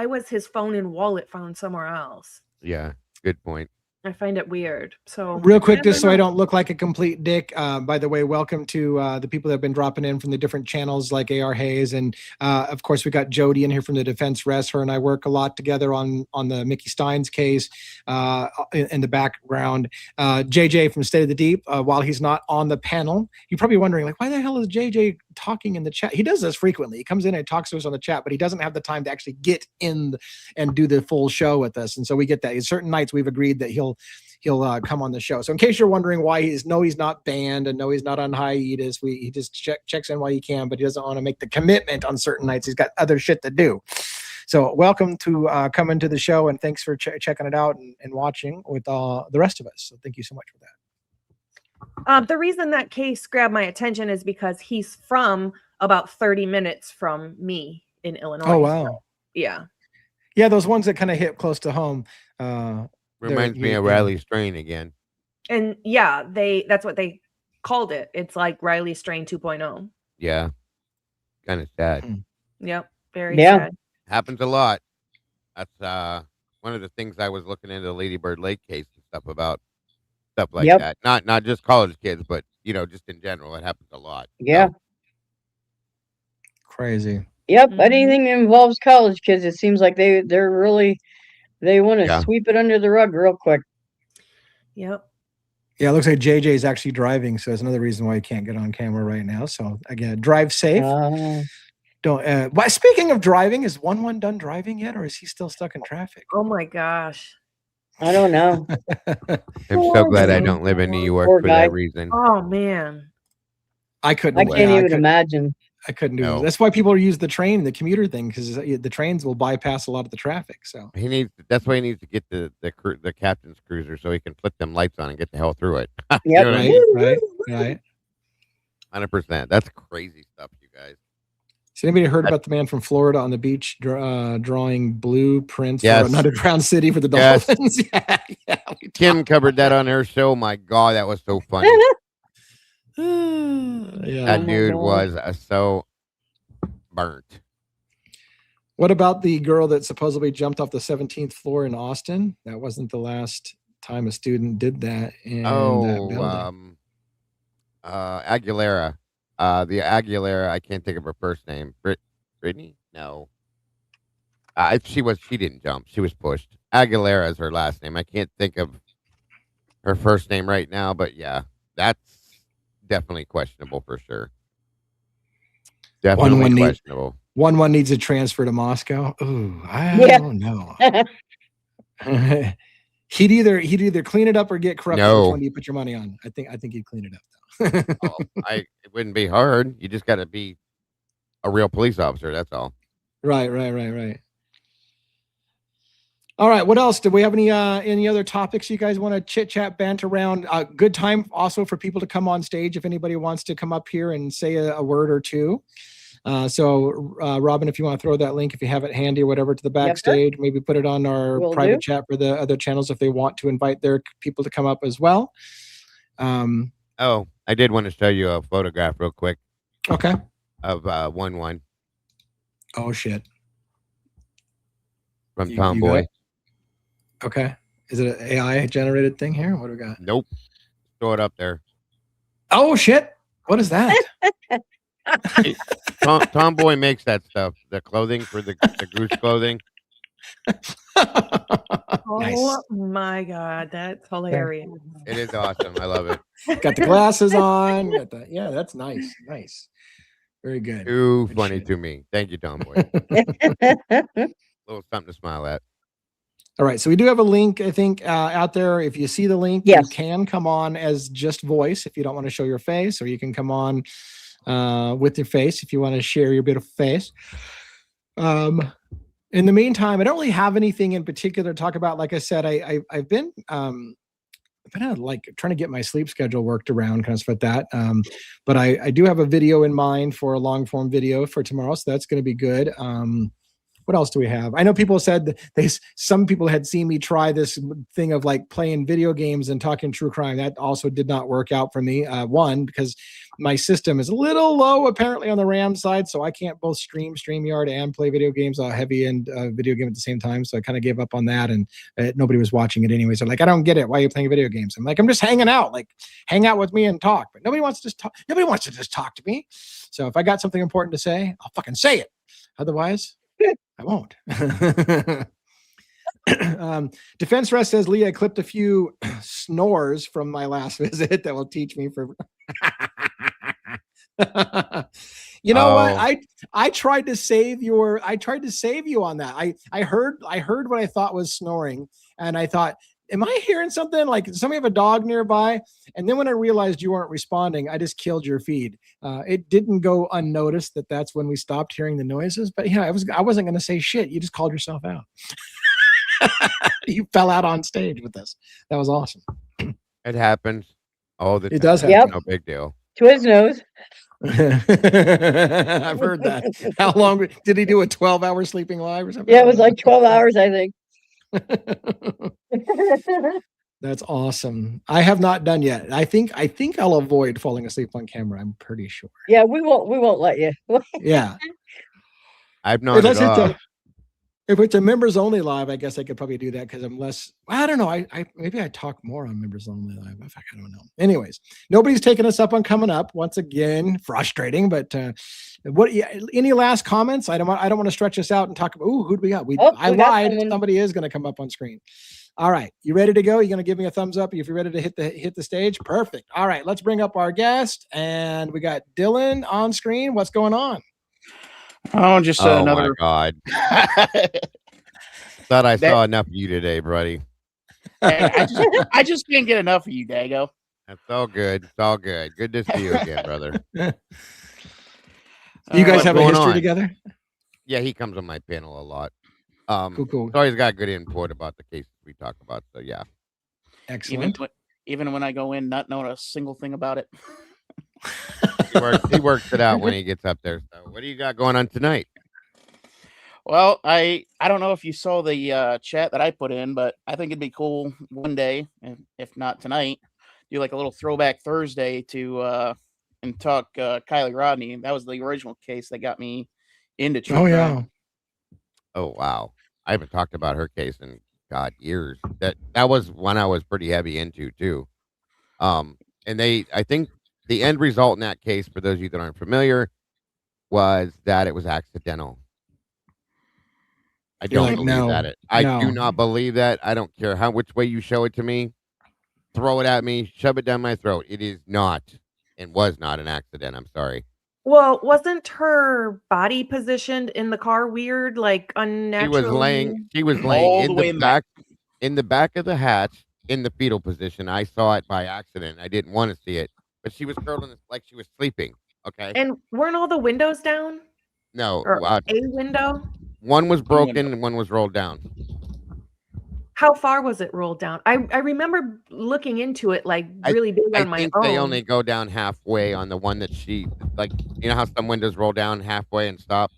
was his phone and wallet found somewhere else? Yeah. Good point. I find it weird. So real quick, just so I don't look like a complete dick. By the way, welcome to the people that have been dropping in from the different channels like AR Hayes. And of course, we got Jody in here from the Defense Rest. Her and I work a lot together on the Mickey Steins case in the background. JJ from State of the Deep, while he's not on the panel, you're probably wondering, like, why the hell is JJ talking in the chat? He does this frequently. He comes in and talks to us on the chat, but he doesn't have the time to actually get in and do the full show with us. And so we get that. Certain nights we've agreed that he'll come on the show. So in case you're wondering why he's not banned and no, he's not on hiatus, he just checks in while he can, but he doesn't want to make the commitment on certain nights. He's got other shit to do. So welcome to coming to the show, and thanks for checking it out and watching with the rest of us. So thank you so much for that. The reason that case grabbed my attention is because he's from about 30 minutes from me in Illinois. Oh, wow. So, yeah. Yeah, those ones that kind of hit close to home. Reminds me of Riley Strain again. And yeah, that's what they called it. It's like Riley Strain 2.0. Yeah. Kind of sad. Yep. Very sad. Happens a lot. That's one of the things I was looking into the Lady Bird Lake case and stuff about. Stuff like that. Not just college kids, but just in general. It happens a lot. Yeah. So. Crazy. Yep. Mm-hmm. Anything that involves college kids, it seems like they want to sweep it under the rug real quick. Yep. Yeah, it looks like JJ is actually driving, so that's another reason why he can't get on camera right now. So again, drive safe. Don't. Speaking of driving, is 1-1 done driving yet, or is he still stuck in traffic? Oh my gosh. I don't know. I'm so glad I don't live in New York for that reason. Oh man. I couldn't. I can't even imagine. I couldn't do No. it. That's why people use the train, the commuter thing, because the trains will bypass a lot of the traffic. So That's why he needs to get the captain's cruiser so he can flick them lights on and get the hell through it. You Yep. know what I right, mean? right. 100%. That's crazy stuff, you guys. Has anybody heard about the man from Florida on the beach drawing blueprints Yes. for an underground city for the Yes. dolphins? Yeah, Kim covered that on her show. My God, that was so funny. yeah. That my dude God. was so burnt. What about the girl that supposedly jumped off the 17th floor in Austin? That wasn't the last time a student did that in that building. Aguilera. The Aguilera, I can't think of her first name. Brittany? No. She didn't jump. She was pushed. Aguilera is her last name. I can't think of her first name right now, but yeah, that's definitely questionable for sure. Definitely questionable. One needs a transfer to Moscow. Ooh, I Yeah. don't know. He'd either clean it up or get corrupted. No. Which one do you put your money on? I think he'd clean it up though. It wouldn't be hard. You just got to be a real police officer. That's all. Right. All right. What else? Do we have any other topics you guys want to chit chat, bant around? Good time also for people to come on stage if anybody wants to come up here and say a word or two. So Robin, if you want to throw that link, if you have it handy or whatever, to the backstage, maybe put it on our Will private do. chat for the other channels if they want to invite their people to come up as well. Oh, I did want to show you a photograph real quick Okay. of 1-1 Oh shit. from You got Tomboy. it? Okay. Is it an AI generated thing here? What do we got? Nope. Throw it up there. Oh shit. What is that? Tomboy makes that stuff. The clothing for the goose clothing. Nice. Oh my God, that's hilarious. It is awesome. I love it. Got the glasses on. Yeah, that's nice. Nice. Very good. Too Good funny shit. to me. Thank you, Tomboy. Little something to smile at. All right. So we do have a link, I think, out there. If you see the link, Yes. you can come on as just voice if you don't want to show your face, or you can come on with your face if you want to share your beautiful face. In the meantime, I don't really have anything in particular to talk about. Like I said, I've been like trying to get my sleep schedule worked around, kind of stuff like that. But I do have a video in mind for a long form video for tomorrow, so that's going to be good. What else do we have? I know people said some people had seen me try this thing of like playing video games and talking true crime. That also did not work out for me. One, because my system is a little low apparently on the RAM side, so I can't both stream StreamYard and play video games, a heavy end video game at the same time. So I kind of gave up on that, and nobody was watching it anyway. So like, I don't get it. Why are you playing video games? I'm like, I'm just hanging out. Like, hang out with me and talk. But nobody wants to just talk. Nobody wants to just talk to me. So if I got something important to say, I'll fucking say it. Otherwise, I won't. Defense Rest says, Leah, I clipped a few snores from my last visit that will teach me for. You know what? I tried to save you on that. I heard what I thought was snoring, and I thought, am I hearing something? Like, does somebody have a dog nearby? And then when I realized you weren't responding, I just killed your feed. It didn't go unnoticed that's when we stopped hearing the noises. But yeah, I wasn't going to say shit. You just called yourself out. You fell out on stage with this. That was awesome. It happens all the time. It does happen. Yep. No big deal. Twizznos. I've heard that. How long did he do a 12-hour sleeping live or something? Yeah, it was like 12 hours, I think. That's awesome. I have not done yet. I think I'll avoid falling asleep on camera. I'm pretty sure. Yeah, we won't let you. Yeah. I've known it off. If it's a members only live, I guess I could probably do that because I'm less. I don't know. Maybe I talk more on members only live. I don't know. Anyways, nobody's taking us up on coming up. Once again, frustrating. But any last comments? I don't want to stretch us out and talk about. Who do we got? I lied. Somebody is going to come up on screen. All right, you ready to go? You're going to give me a thumbs up if you're ready to hit the stage. Perfect. All right, let's bring up our guest, and we got Dylan on screen. What's going on? Oh, just Oh another. my God! Thought I saw enough of you today, buddy. Hey, I just can't get enough of you, Dago. That's all good. It's all good. Good to see you again, brother. You guys have a going history on? together? Yeah, he comes on my panel a lot. Cool. So he's got good input about the cases we talk about. So yeah, Excellent. Even when I go in not knowing a single thing about it. he works it out when he gets up there. So what do you got going on tonight? Well, I don't know if you saw the chat that I put in, but I think it'd be cool one day, if not tonight, do like a little throwback Thursday to and talk Kylie Rodney. That was the original case that got me into true crime. Yeah. Oh wow, I haven't talked about her case in years. That was one I was pretty heavy into too. And I think the end result in that case, for those of you that aren't familiar, was that it was accidental. I don't believe that. I do not believe that. I don't care which way you show it to me, throw it at me, shove it down my throat. It is not and was not an accident. I'm sorry. Well, wasn't her body positioned in the car weird, like unnaturally? She was laying in the back of the hatch in the fetal position. I saw it by accident. I didn't want to see it, but she was curled in like she was sleeping. Okay. And weren't all the windows down? No, Or a window? one was broken and one was rolled down. How far was it rolled down? I remember looking into it like really big on my own. I think they only go down halfway on the one that she, like, you know how some windows roll down halfway and stop?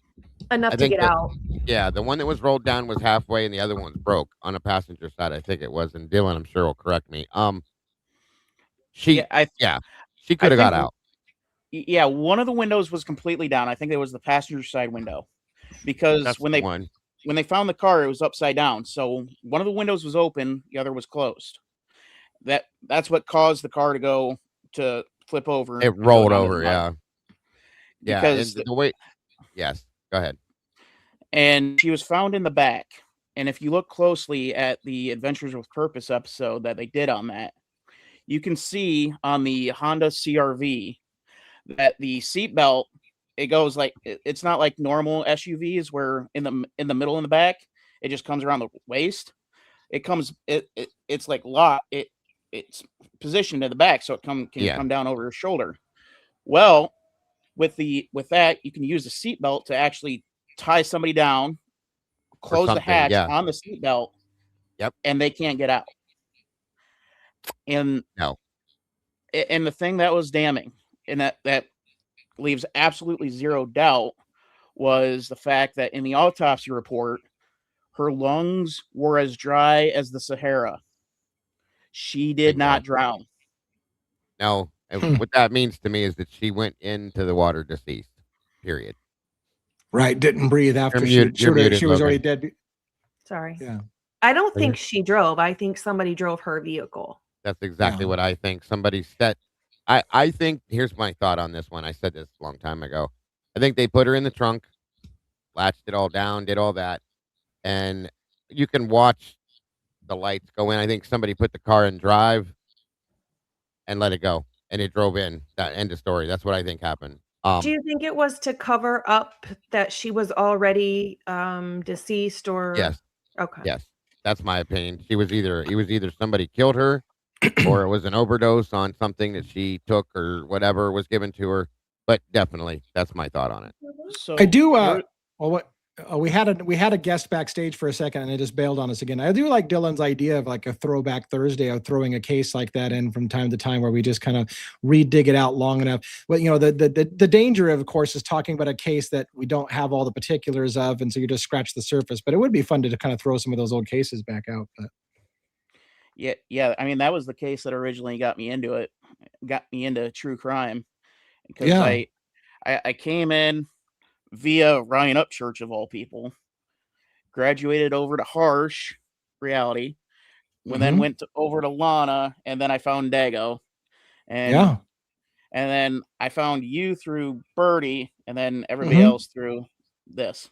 Enough to get out. Yeah, the one that was rolled down was halfway and the other one was broke on a passenger side, I think it was. And Dylan, I'm sure, will correct me. She could have got out. Yeah, one of the windows was completely down. I think it was the passenger side window. Because when they found the car, it was upside down. So one of the windows was open, the other was closed. That's what caused the car to flip over. It rolled over, yeah. Because yes, go ahead. And she was found in the back. And if you look closely at the Adventures with Purpose episode that they did on that, you can see on the Honda CRV that the seatbelt, it goes like, it's not like normal SUVs where in the middle in the back, it just comes around the waist. It's like it's positioned in the back, so it can come down over your shoulder. Well, with that, you can use the seatbelt to actually tie somebody down, close the hatch on the seatbelt. Yep. And they can't get out. And the thing that was damning, and that leaves absolutely zero doubt, was the fact that in the autopsy report, her lungs were as dry as the Sahara. She did not drown. No. And what that means to me is that she went into the water deceased, period. Right. Didn't breathe after she was already dead. Sorry. Yeah. I don't think she drove. I think somebody drove her vehicle. That's exactly what I think. Somebody said. I think, here's my thought on this one. I said this a long time ago. I think they put her in the trunk, latched it all down, did all that, and you can watch the lights go in. I think somebody put the car in drive and let it go, and it drove in. That end of story. That's what I think happened. Do you think it was to cover up that she was already deceased, or? Yes. Okay. Yes, that's my opinion. It was either somebody killed her, or it was an overdose on something that she took or whatever was given to her. But definitely, that's my thought on it. So I do. We had a guest backstage for a second, and they just bailed on us again. I do like Dylan's idea of like a throwback Thursday of throwing a case like that in from time to time, where we just kind of dig it out long enough. Well, the danger, of course, is talking about a case that we don't have all the particulars of, and so you just scratch the surface. But it would be fun to kind of throw some of those old cases back out. But. Yeah. I mean, that was the case that originally got me into true crime, because I came in via Ryan Upchurch, of all people, graduated over to Harsh Reality, then went over to Lana, and then I found Dago, and then I found you through Birdie, and then everybody else through this.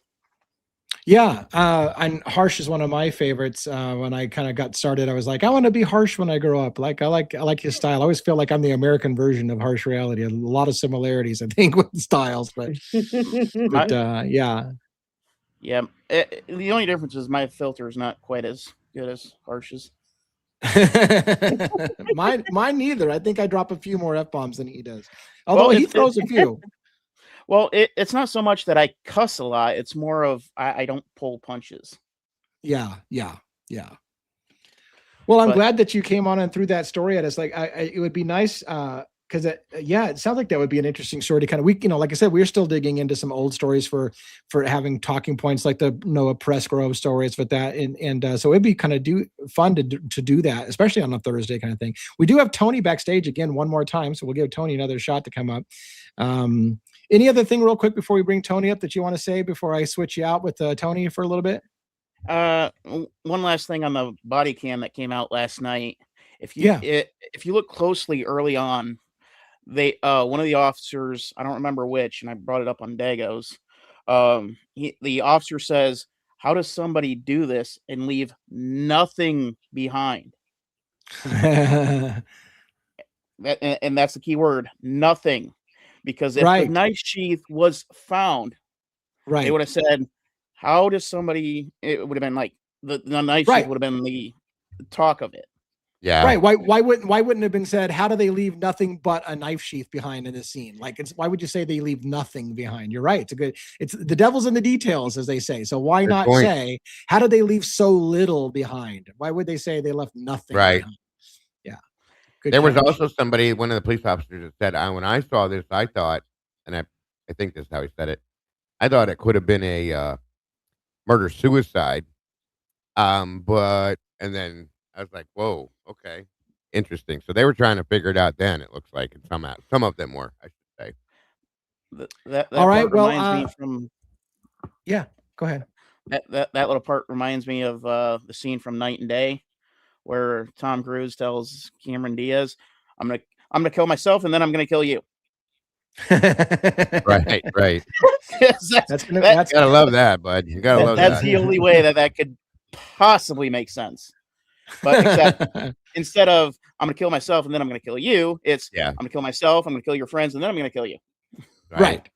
Yeah, and Harsh is one of my favorites. When I kind of got started, I was like, I want to be Harsh when I grow up. Like I like his style. I always feel like I'm the American version of Harsh Reality. A lot of similarities, I think, with styles, but yeah. Yeah, the only difference is my filter is not quite as good as Harsh's. Mine neither. I think I drop a few more F-bombs than he does. Although he throws a few. Well, it's not so much that I cuss a lot. It's more of I don't pull punches. Yeah, yeah, yeah. Well, I'm But glad that you came on and threw that story at us. Like, it would be nice because it sounds like that would be an interesting story to kind of like I said, we're still digging into some old stories for having talking points like the Noah Pressgrove stories with that, and so it'd be kind of fun to do that, especially on a Thursday kind of thing. We do have Tony backstage again one more time, so we'll give Tony another shot to come up. Any other thing real quick before we bring Tony up that you want to say before I switch you out with Tony for a little bit? One last thing on the body cam that came out last night. If you look closely early on, they one of the officers, I don't remember which, and I brought it up on Dago's. The officer says, "How does somebody do this and leave nothing behind?" And that's the key word, nothing. Because if the knife sheath was found, they would have said, how does somebody, it would have been like the knife sheath would have been the talk of it. Yeah. Right. Why wouldn't it have been said, how do they leave nothing but a knife sheath behind in this scene? Like, why would you say they leave nothing behind? You're right. It's the devil's in the details, as they say. So why not say, how do they leave so little behind? Why would they say they left nothing behind? Yeah. There was also somebody, one of the police officers, that said, when I saw this, I thought, and I think this is how he said it, I thought it could have been a murder-suicide. And then I was like, whoa, okay, interesting. So they were trying to figure it out then, it looks like, and some of them were, I should say. That all right, well, reminds me from... Yeah, go ahead. That little part reminds me of the scene from Night and Day, where Tom Cruise tells Cameron Diaz, I'm gonna kill myself and then I'm gonna kill you. Right. That's gotta love that, bud. You gotta love that. That's the only way that could possibly make sense. But except instead of I'm gonna kill myself and then I'm gonna kill you, it's I'm gonna kill myself, I'm gonna kill your friends, and then I'm gonna kill you. Right.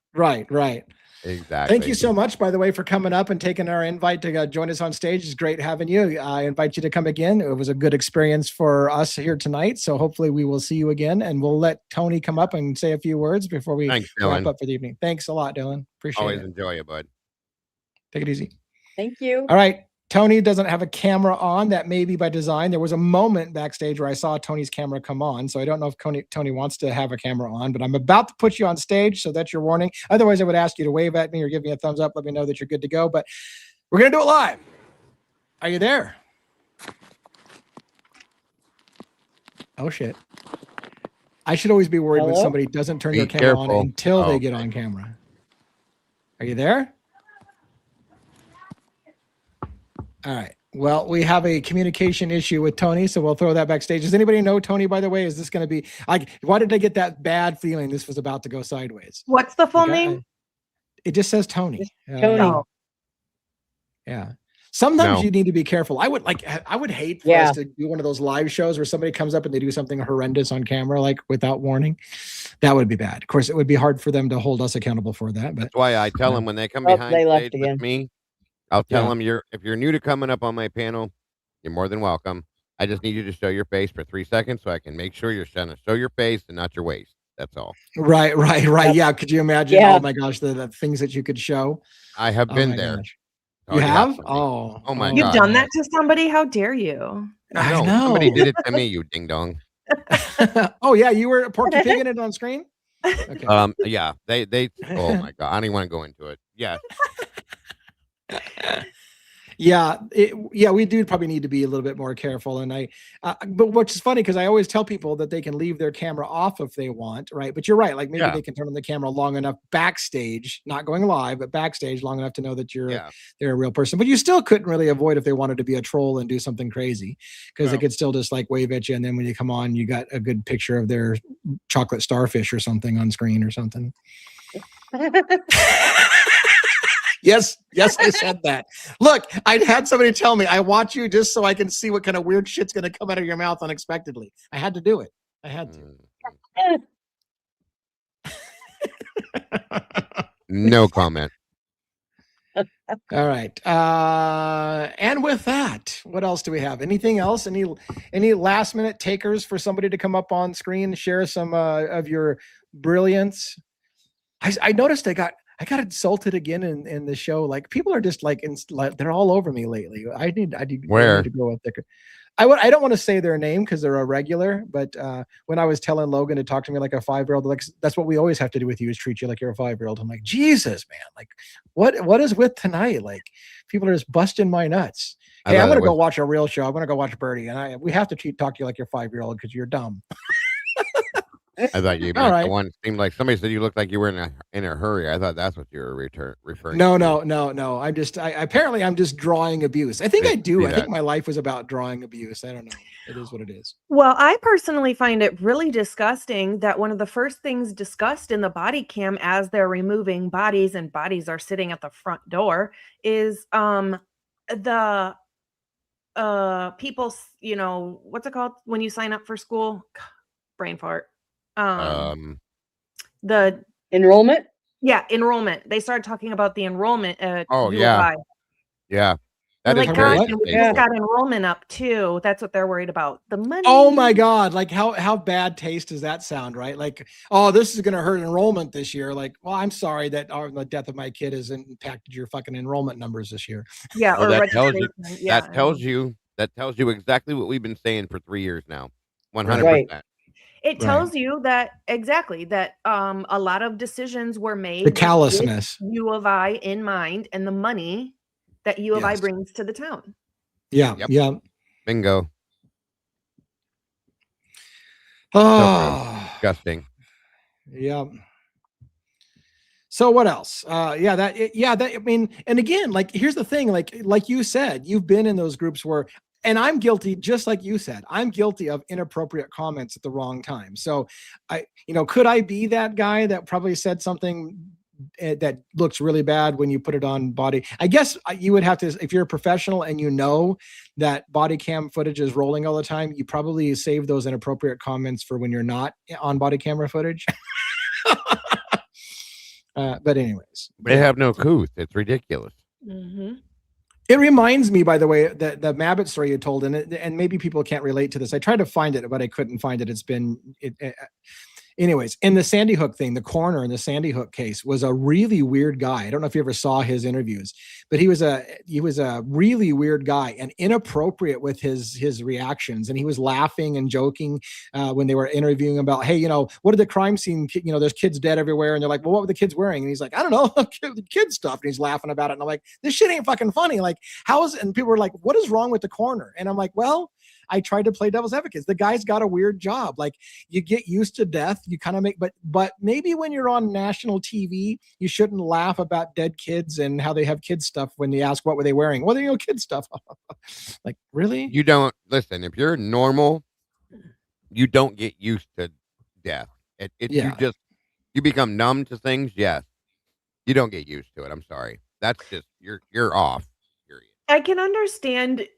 Exactly. Thank you so much, by the way, for coming up and taking our invite to join us on stage. It's great having you. I invite you to come again. It was a good experience for us here tonight. So hopefully we will see you again, and we'll let Tony come up and say a few words before we wrap up for the evening. Thanks a lot, Dylan. Appreciate it. Always enjoy it, bud. Take it easy. Thank you. All right. Tony doesn't have a camera on. That may be by design. There was a moment backstage where I saw Tony's camera come on. So I don't know if Tony wants to have a camera on, but I'm about to put you on stage. So that's your warning. Otherwise, I would ask you to wave at me or give me a thumbs up. Let me know that you're good to go. But we're going to do it live. Are you there? Oh, shit. I should always be worried when somebody doesn't turn their camera on until they get on camera. Are you there? All right. Well, we have a communication issue with Tony, so we'll throw that backstage. Does anybody know Tony, by the way? Is this going to be like, why did I get that bad feeling this was about to go sideways? What's the full name? It just says Tony. Tony. Yeah. Sometimes you need to be careful. I would hate for us to do one of those live shows where somebody comes up and they do something horrendous on camera, like without warning. That would be bad. Of course, it would be hard for them to hold us accountable for that. But that's why I tell them when they come behind stage with me, I'll tell them if you're new to coming up on my panel, you're more than welcome. I just need you to show your face for 3 seconds so I can make sure you're trying to show your face and not your waist. That's all. Right. Yeah. Could you imagine? Oh my gosh, the things that you could show. I have been there. You have? Oh my God. You've done that to somebody? How dare you? I know. Somebody did it to me, you ding dong. Oh yeah, you were Porky Pigging it on screen? Okay. Yeah. They oh my God. I don't even want to go into it. Yeah. We do probably need to be a little bit more careful. And but which is funny because I always tell people that they can leave their camera off if they want, right? But you're right. Like maybe they can turn on the camera long enough backstage, not going live, but backstage long enough to know that they're a real person. But you still couldn't really avoid if they wanted to be a troll and do something crazy because they could still just like wave at you. And then when you come on, you got a good picture of their chocolate starfish or something on screen or something. Yes, I said that. Look, I had somebody tell me, I watch you just so I can see what kind of weird shit's going to come out of your mouth unexpectedly. I had to do it. I had to. No comment. All right. And with that, what else do we have? Anything else? Any last minute takers for somebody to come up on screen and share some of your brilliance? I noticed I got insulted again in the show. Like people are just like, they're all over me lately. I need Where? to go with thicker. I don't want to say their name because they're a regular, but when I was telling Logan to talk to me like a 5-year-old, like that's what we always have to do with you is treat you like you're a 5-year-old. I'm like, Jesus, man, like what is with tonight? Like people are just busting my nuts. Hey, I'm gonna go watch a real show. I'm gonna go watch Birdie, and we have to talk to you like you're 5-year-old because you're dumb. I thought you meant the one seemed like somebody said you looked like you were in a hurry. I thought that's what you were referring to. No. Apparently I'm just drawing abuse. I think I do. I think my life was about drawing abuse. I don't know. It is what it is. Well, I personally find it really disgusting that one of the first things discussed in the body cam as they're removing bodies and bodies are sitting at the front door is the people's, you know, what's it called when you sign up for school? Brain fart. The enrollment. Yeah, enrollment. They started talking about the enrollment at U of I. Yeah. That is like, gosh, and we just got enrollment up too. That's what they're worried about. The money. Oh my God. Like how bad taste does that sound, right? Like, oh, this is going to hurt enrollment this year. Like, well, I'm sorry that the death of my kid has impacted your fucking enrollment numbers this year. Yeah. Well, or that tells you exactly what we've been saying for 3 years now. 100%. Right. It tells you that a lot of decisions were made the callousness with U of I in mind and the money that U of I brings to the town. Yeah. Bingo. Oh, disgusting. Yeah. So what else? I mean, and again, like, here's the thing, like you said, you've been in those groups where, and I'm guilty, just like you said, I'm guilty of inappropriate comments at the wrong time. So could I be that guy that probably said something that looks really bad when you put it on body? I guess you would have to, if you're a professional and you know that body cam footage is rolling all the time, you probably save those inappropriate comments for when you're not on body camera footage. But anyways, they have no couth. It's ridiculous. Mm-hmm. It reminds me, by the way, that the Mabbott story you told, and maybe people can't relate to this. I tried to find it, but I couldn't find it. Anyways, in the Sandy Hook thing, the coroner in the Sandy Hook case was a really weird guy. I don't know if you ever saw his interviews, but he was a really weird guy and inappropriate with his reactions. And he was laughing and joking when they were interviewing about, hey, what did the crime scene? There's kids dead everywhere, and they're like, well, what were the kids wearing? And he's like, I don't know, kid stuff. And he's laughing about it. And I'm like, this shit ain't fucking funny. Like, and people were like, what is wrong with the coroner? And I'm like, well, I tried to play devil's advocate. The guy's got a weird job. Like, you get used to death. You kind of but maybe when you're on national TV, you shouldn't laugh about dead kids and how they have kids stuff when they ask, what were they wearing? Well, kids stuff. Like, really? You don't listen. If you're normal, you don't get used to death. You become numb to things. Yes. You don't get used to it. I'm sorry. That's just, you're off. I can understand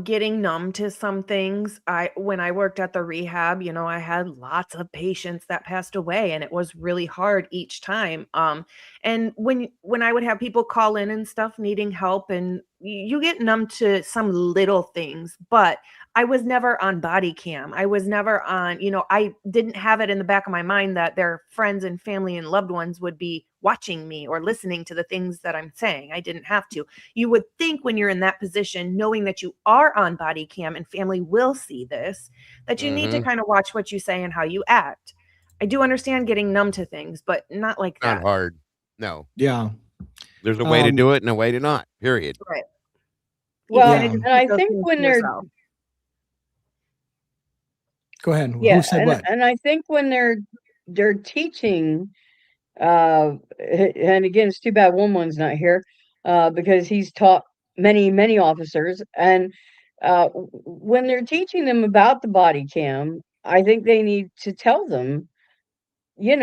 getting numb to some things. When I worked at the rehab, I had lots of patients that passed away, and it was really hard each time. And when I would have people call in and stuff needing help, and you get numb to some little things, but I was never on body cam. I was never on, I didn't have it in the back of my mind that their friends and family and loved ones would be watching me or listening to the things that I'm saying. I didn't have to. You would think when you're in that position, knowing that you are on body cam and family will see this, that you need to kind of watch what you say and how you act. I do understand getting numb to things, but not like that. Not hard. No. Yeah. There's a way to do it and a way to not, period. Right. Well, and I think when they're... Go ahead. Yeah, who said what? And I think when they're teaching, and again, it's too bad one's not here, because he's taught many officers, and when they're teaching them about the body cam, I think they need to tell them, you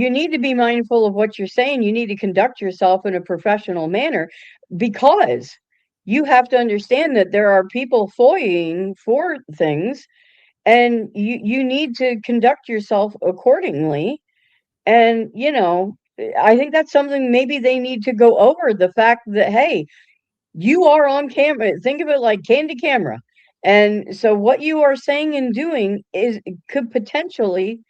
need to be mindful of what you're saying. You need to conduct yourself in a professional manner, because you have to understand that there are people foying for things, and you need to conduct yourself accordingly. And, I think that's something maybe they need to go over, the fact that, hey, you are on camera. Think of it like candid camera. And so what you are saying and doing could potentially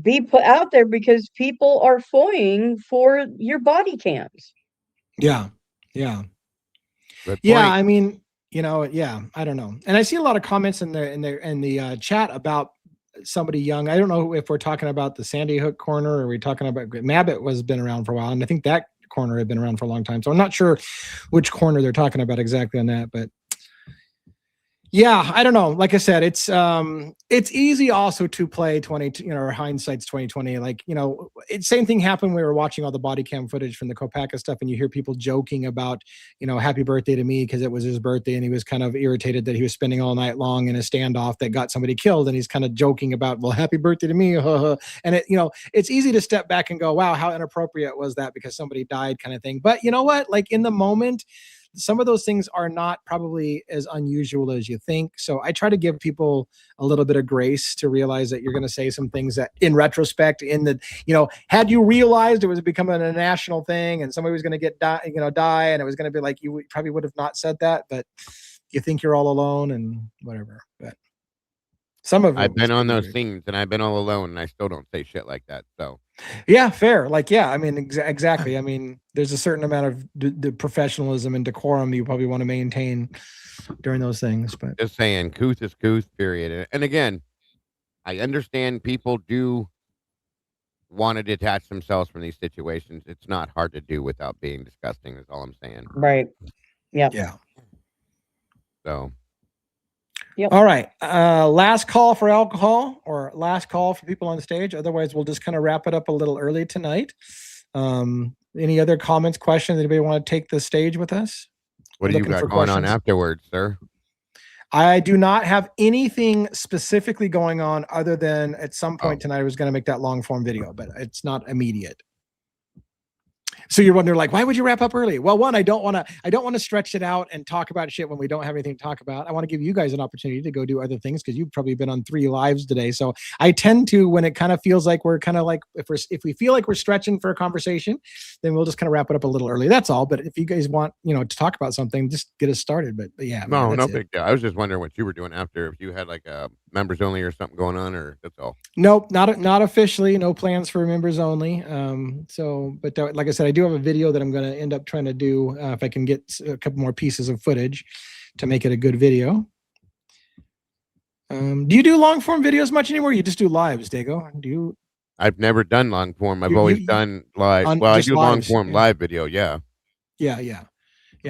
be put out there because people are foying for your body cams. Yeah. Yeah. Good Yeah. point. I mean, yeah, I don't know. And I see a lot of comments in the chat about somebody young. I don't know if we're talking about the Sandy Hook corner or we're talking about Mabbott was been around for a while. And I think that corner had been around for a long time. So I'm not sure which corner they're talking about exactly on that, but yeah, I don't know. Like I said, it's easy also to play 20, or hindsight's 2020. Like, same thing happened. We were watching all the body cam footage from the Kopaka stuff, and you hear people joking about, happy birthday to me because it was his birthday, and he was kind of irritated that he was spending all night long in a standoff that got somebody killed, and he's kind of joking about, well, happy birthday to me, and it's easy to step back and go, wow, how inappropriate was that because somebody died, kind of thing. But you know what? Like in the moment, some of those things are not probably as unusual as you think. So I try to give people a little bit of grace to realize that you're going to say some things that in retrospect, had you realized it was becoming a national thing and somebody was going to die, and it was going to be like, you probably would have not said that, but you think you're all alone and whatever. But some of I've been on those things and I've been all alone and I still don't say shit like that. So yeah, fair. Like, yeah, I mean, exactly. I mean, there's a certain amount of the professionalism and decorum you probably want to maintain during those things. But just saying, couth is couth, period. And again, I understand people do want to detach themselves from these situations. It's not hard to do without being disgusting, is all I'm saying. Right. Yeah. Yeah. So. Yep. All right. Last call for alcohol or last call for people on stage. Otherwise, we'll just kind of wrap it up a little early tonight. Any other comments, questions? Anybody want to take the stage with us? What do you got going on afterwards, sir? I do not have anything specifically going on other than at some point tonight I was going to make that long form video, but it's not immediate. So you're wondering, like, why would you wrap up early? Well, one, I don't want to stretch it out and talk about shit when we don't have anything to talk about. I want to give you guys an opportunity to go do other things because you've probably been on 3 lives today. So I tend to, when it kind of feels like we're kind of like, if we feel like we're stretching for a conversation, then we'll just kind of wrap it up a little early. That's all. But if you guys want, to talk about something, just get us started. But yeah, no big deal. I was just wondering what you were doing after, if you had like a members only or something going on, or that's all. Nope, not officially. No plans for members only. But like I said, I do have a video that I'm going to end up trying to do if I can get a couple more pieces of footage to make it a good video. Do you do long form videos much anymore? You just do lives, Dago? I've never done long form. I've always done live. Well, I do long form live video. Yeah. Yeah.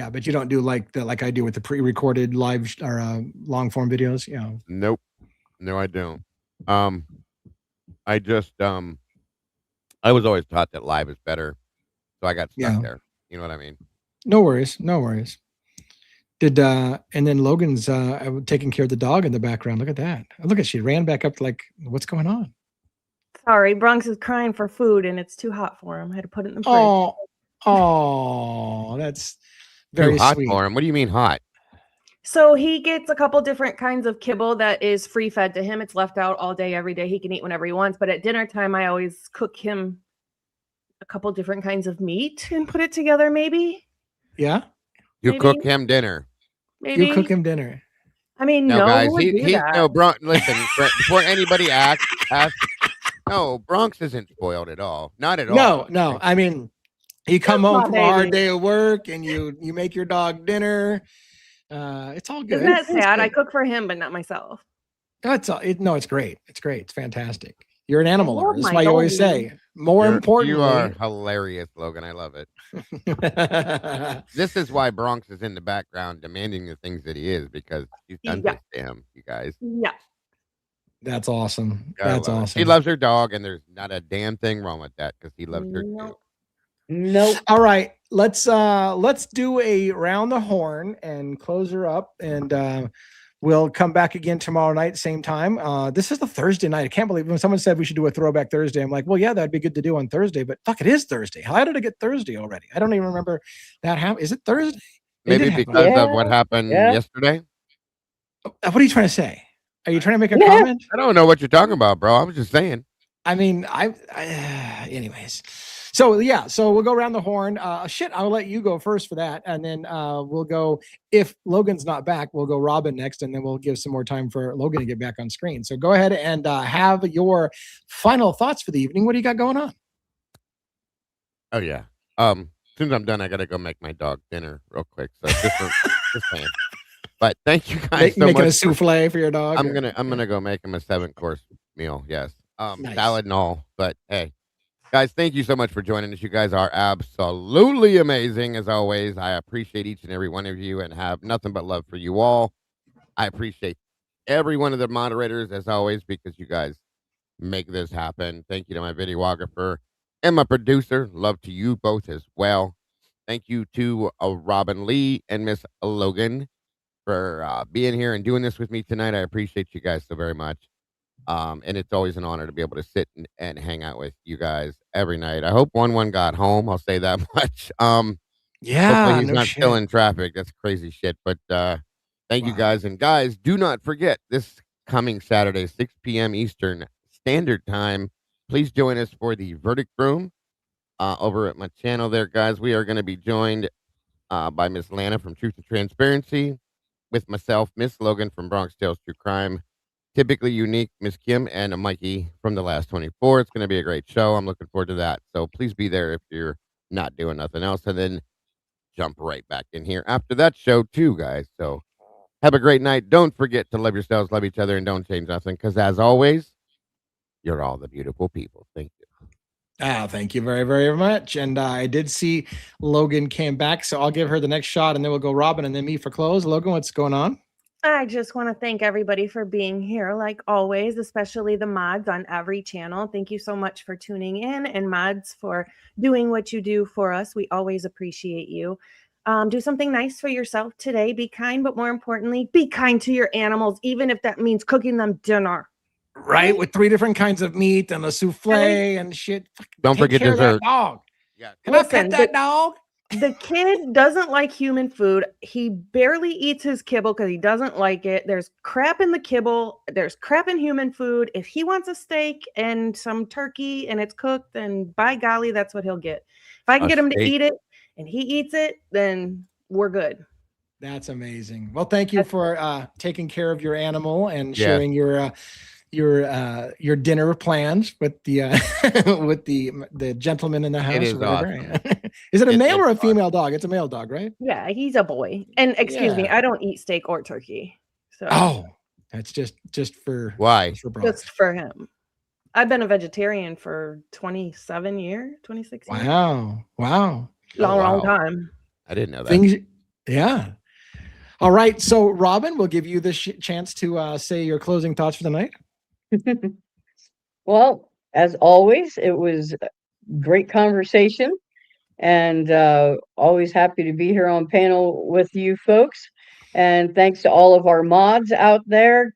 But you don't do like I do with the pre-recorded live or long form videos. Yeah. Nope. No, I don't. I just I was always taught that live is better. So I got stuck there. You know what I mean? No worries. Did and then Logan's taking care of the dog in the background. Look at that. Look at she ran back up like, what's going on? Sorry, Bronx is crying for food and it's too hot for him. I had to put it in the fridge. Oh, that's very too hot sweet. For him. What do you mean hot? So he gets a couple different kinds of kibble that is free fed to him. It's left out all day, every day. He can eat whenever he wants. But at dinner time, I always cook him a couple different kinds of meat and put it together, maybe. Yeah. You cook him dinner. Maybe. You cook him dinner. I mean, no, guys, he's no, listen, before anybody asks, no, Bronx isn't spoiled at all. Not at all. No. I mean, you come home from a hard day of work and you make your dog dinner. It's all good. Isn't that sad? I cook for him, but not myself. It's great. It's great. It's fantastic. You're an animal lover. That's why you always say more important. You are hilarious, Logan. I love it. This is why Bronx is in the background demanding the things that he is, because he's done this to him, you guys. Yeah. That's awesome. That's awesome. He loves her dog, and there's not a damn thing wrong with that because he loves her too. Nope. All right. Let's do a round the horn and close her up, and we'll come back again tomorrow night, same time. This is the Thursday night. I can't believe when someone said we should do a throwback Thursday. I'm like, well, yeah, that'd be good to do on Thursday, but fuck, it is Thursday. How did I get Thursday already? I don't even remember that happened. Is it Thursday? Maybe because of what happened yesterday. What are you trying to say? Are you trying to make a comment? I don't know what you're talking about, bro. I was just saying. I mean, anyways. So yeah, so we'll go around the horn. I'll let you go first for that, and then we'll go. If Logan's not back, we'll go Robin next, and then we'll give some more time for Logan to get back on screen. So go ahead and have your final thoughts for the evening. What do you got going on? Oh yeah. As soon as I'm done, I gotta go make my dog dinner real quick. So just saying. But thank you guys so Making much. a souffle for your dog. I'm gonna go make him a 7-course meal. Yes. Nice. Salad and all. But hey, guys, thank you so much for joining us. You guys are absolutely amazing as always. I appreciate each and every one of you and have nothing but love for you all. I appreciate every one of the moderators as always because you guys make this happen. Thank you to my videographer and my producer. Love to you both as well. Thank you to Robin Lee and Miss Logan for being here and doing this with me tonight. I appreciate you guys so very much. And it's always an honor to be able to sit and hang out with you guys every night. I hope 1-1 got home. I'll say that much. Yeah, hopefully he's no not shit. still in traffic. That's crazy shit. But thank you guys. And guys, do not forget this coming Saturday, 6 p.m. Eastern Standard Time. Please join us for the Verdict Room over at my channel there, guys. We are going to be joined by Miss Lana from Truth and Transparency, with myself, Miss Logan from Bronx Tales True Crime, Typically Unique, Miss Kim, and Mikey from The Last 24. It's going to be a great show. I'm looking forward to that. So please be there if you're not doing nothing else, and then jump right back in here after that show too, guys. So have a great night. Don't forget to love yourselves, love each other, and don't change nothing, because as always, you're all the beautiful people. Thank you. Thank you very, very much. And I did see Logan came back, so I'll give her the next shot, and then we'll go Robin and then me for close. Logan, what's going on? I just want to thank everybody for being here, like always, especially the mods on every channel. Thank you so much for tuning in, and mods for doing what you do for us. We always appreciate you. Do something nice for yourself today. Be kind, but more importantly, be kind to your animals, even if that means cooking them dinner. Right, with 3 different kinds of meat and a souffle and shit. Don't forget care of that dessert. dog. Yeah. Can I pet that dog? The kid doesn't like human food. He barely eats his kibble because he doesn't like it. There's crap in the kibble. There's crap in human food. If he wants a steak and some turkey and it's cooked, then by golly, that's what he'll get. If I can get him to eat it and he eats it, then we're good. That's amazing. Well, thank you for taking care of your animal and sharing your dinner plans with the with the gentleman in the house. It is awesome. Is it a male or a female dog? It's a male dog, right? Yeah, he's a boy. And excuse me, I don't eat steak or turkey. So that's just for why? Just for him. I've been a vegetarian for 27 years, 26 years. Wow. Long time. I didn't know that. Yeah. All right. So, Robin, we'll give you the chance to say your closing thoughts for the night. Well, as always, it was a great conversation, and always happy to be here on panel with you folks. And thanks to all of our mods out there,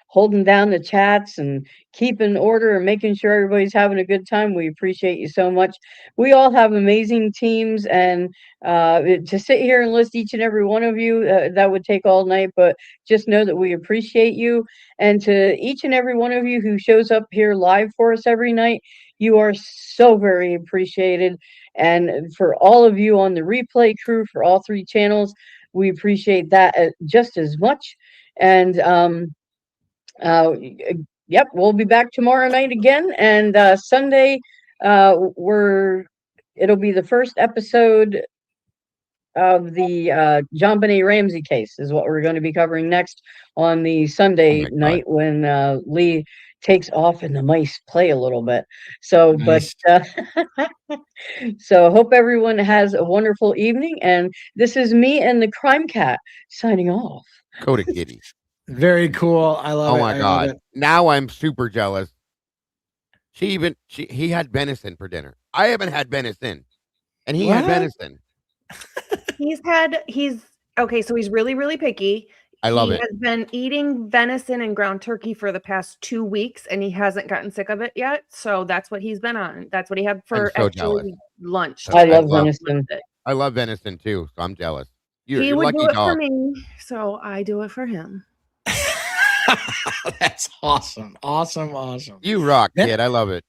holding down the chats and keeping order and making sure everybody's having a good time. We appreciate you so much. We all have amazing teams, and to sit here and list each and every one of you, that would take all night, but just know that we appreciate you. And to each and every one of you who shows up here live for us every night, you are so very appreciated. And for all of you on the replay crew for all 3 channels, we appreciate that just as much. And yep, we'll be back tomorrow night again. And Sunday, it'll be the first episode of the John Benet Ramsey case is what we're going to be covering next on the Sunday night when Lee takes off and the mice play a little bit. So, nice. But so hope everyone has a wonderful evening. And this is me and the Crime Cat signing off. Coda Kitty. Very cool. I love it. Oh my God. Now I'm super jealous. He had venison for dinner. I haven't had venison. And he had venison. Okay, so he's really, really picky. I love it. He has been eating venison and ground turkey for the past 2 weeks, and he hasn't gotten sick of it yet. So that's what he's been on. That's what he had for lunch. I love venison. I love venison too, so I'm jealous. He would do it for me, so I do it for him. That's awesome. Awesome. You rock, kid. I love it.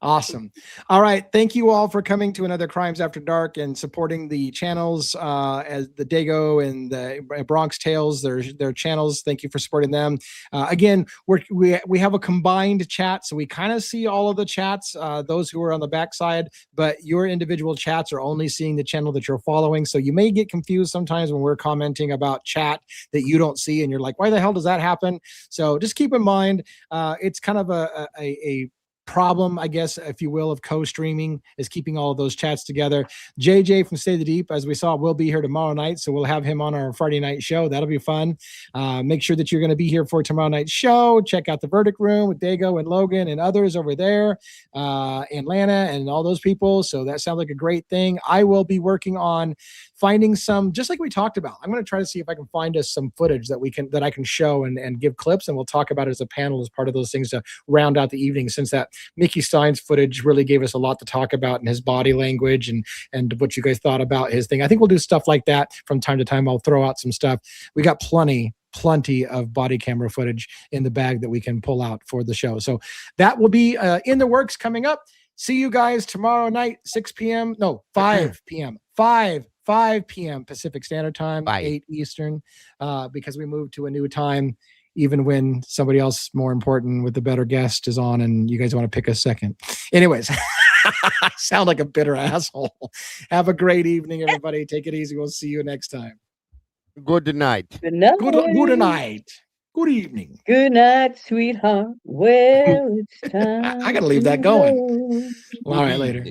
Awesome. All right. Thank you all for coming to another Crimes After Dark and supporting the channels as the Dago and the Bronx Tales, their channels. Thank you for supporting them. Again, we have a combined chat, so we kind of see all of the chats, those who are on the backside, but your individual chats are only seeing the channel that you're following. So you may get confused sometimes when we're commenting about chat that you don't see, and you're like, why the hell does that happen? So just keep in mind, it's kind of a problem, I guess, if you will, of co-streaming, is keeping all of those chats together. JJ from Stay the Deep, as we saw, will be here tomorrow night, so we'll have him on our Friday night show. That'll be fun. Make sure that you're going to be here for tomorrow night's show. Check out the Verdict Room with Dago and Logan and others over there, and Lana and all those people. So that sounds like a great thing. I will be working on finding some, just like we talked about. I'm going to try to see if I can find us some footage that I can show and give clips, and we'll talk about it as a panel as part of those things to round out the evening, since that Mickey Stein's footage really gave us a lot to talk about, and his body language and what you guys thought about his thing. I think we'll do stuff like that from time to time. I'll throw out some stuff. We got plenty of body camera footage in the bag that we can pull out for the show. So that will be in the works coming up. See you guys tomorrow night, 5 p.m. 5 p.m. Pacific Standard Time, 8 Eastern, because we moved to a new time, even when somebody else more important with the better guest is on and you guys want to pick a second. Anyways, I sound like a bitter asshole. Have a great evening, everybody. Take it easy. We'll see you next time. Good night. Good night. Good night. Good evening. Good night, sweetheart. Well, it's time. I got to leave that going. All right, later.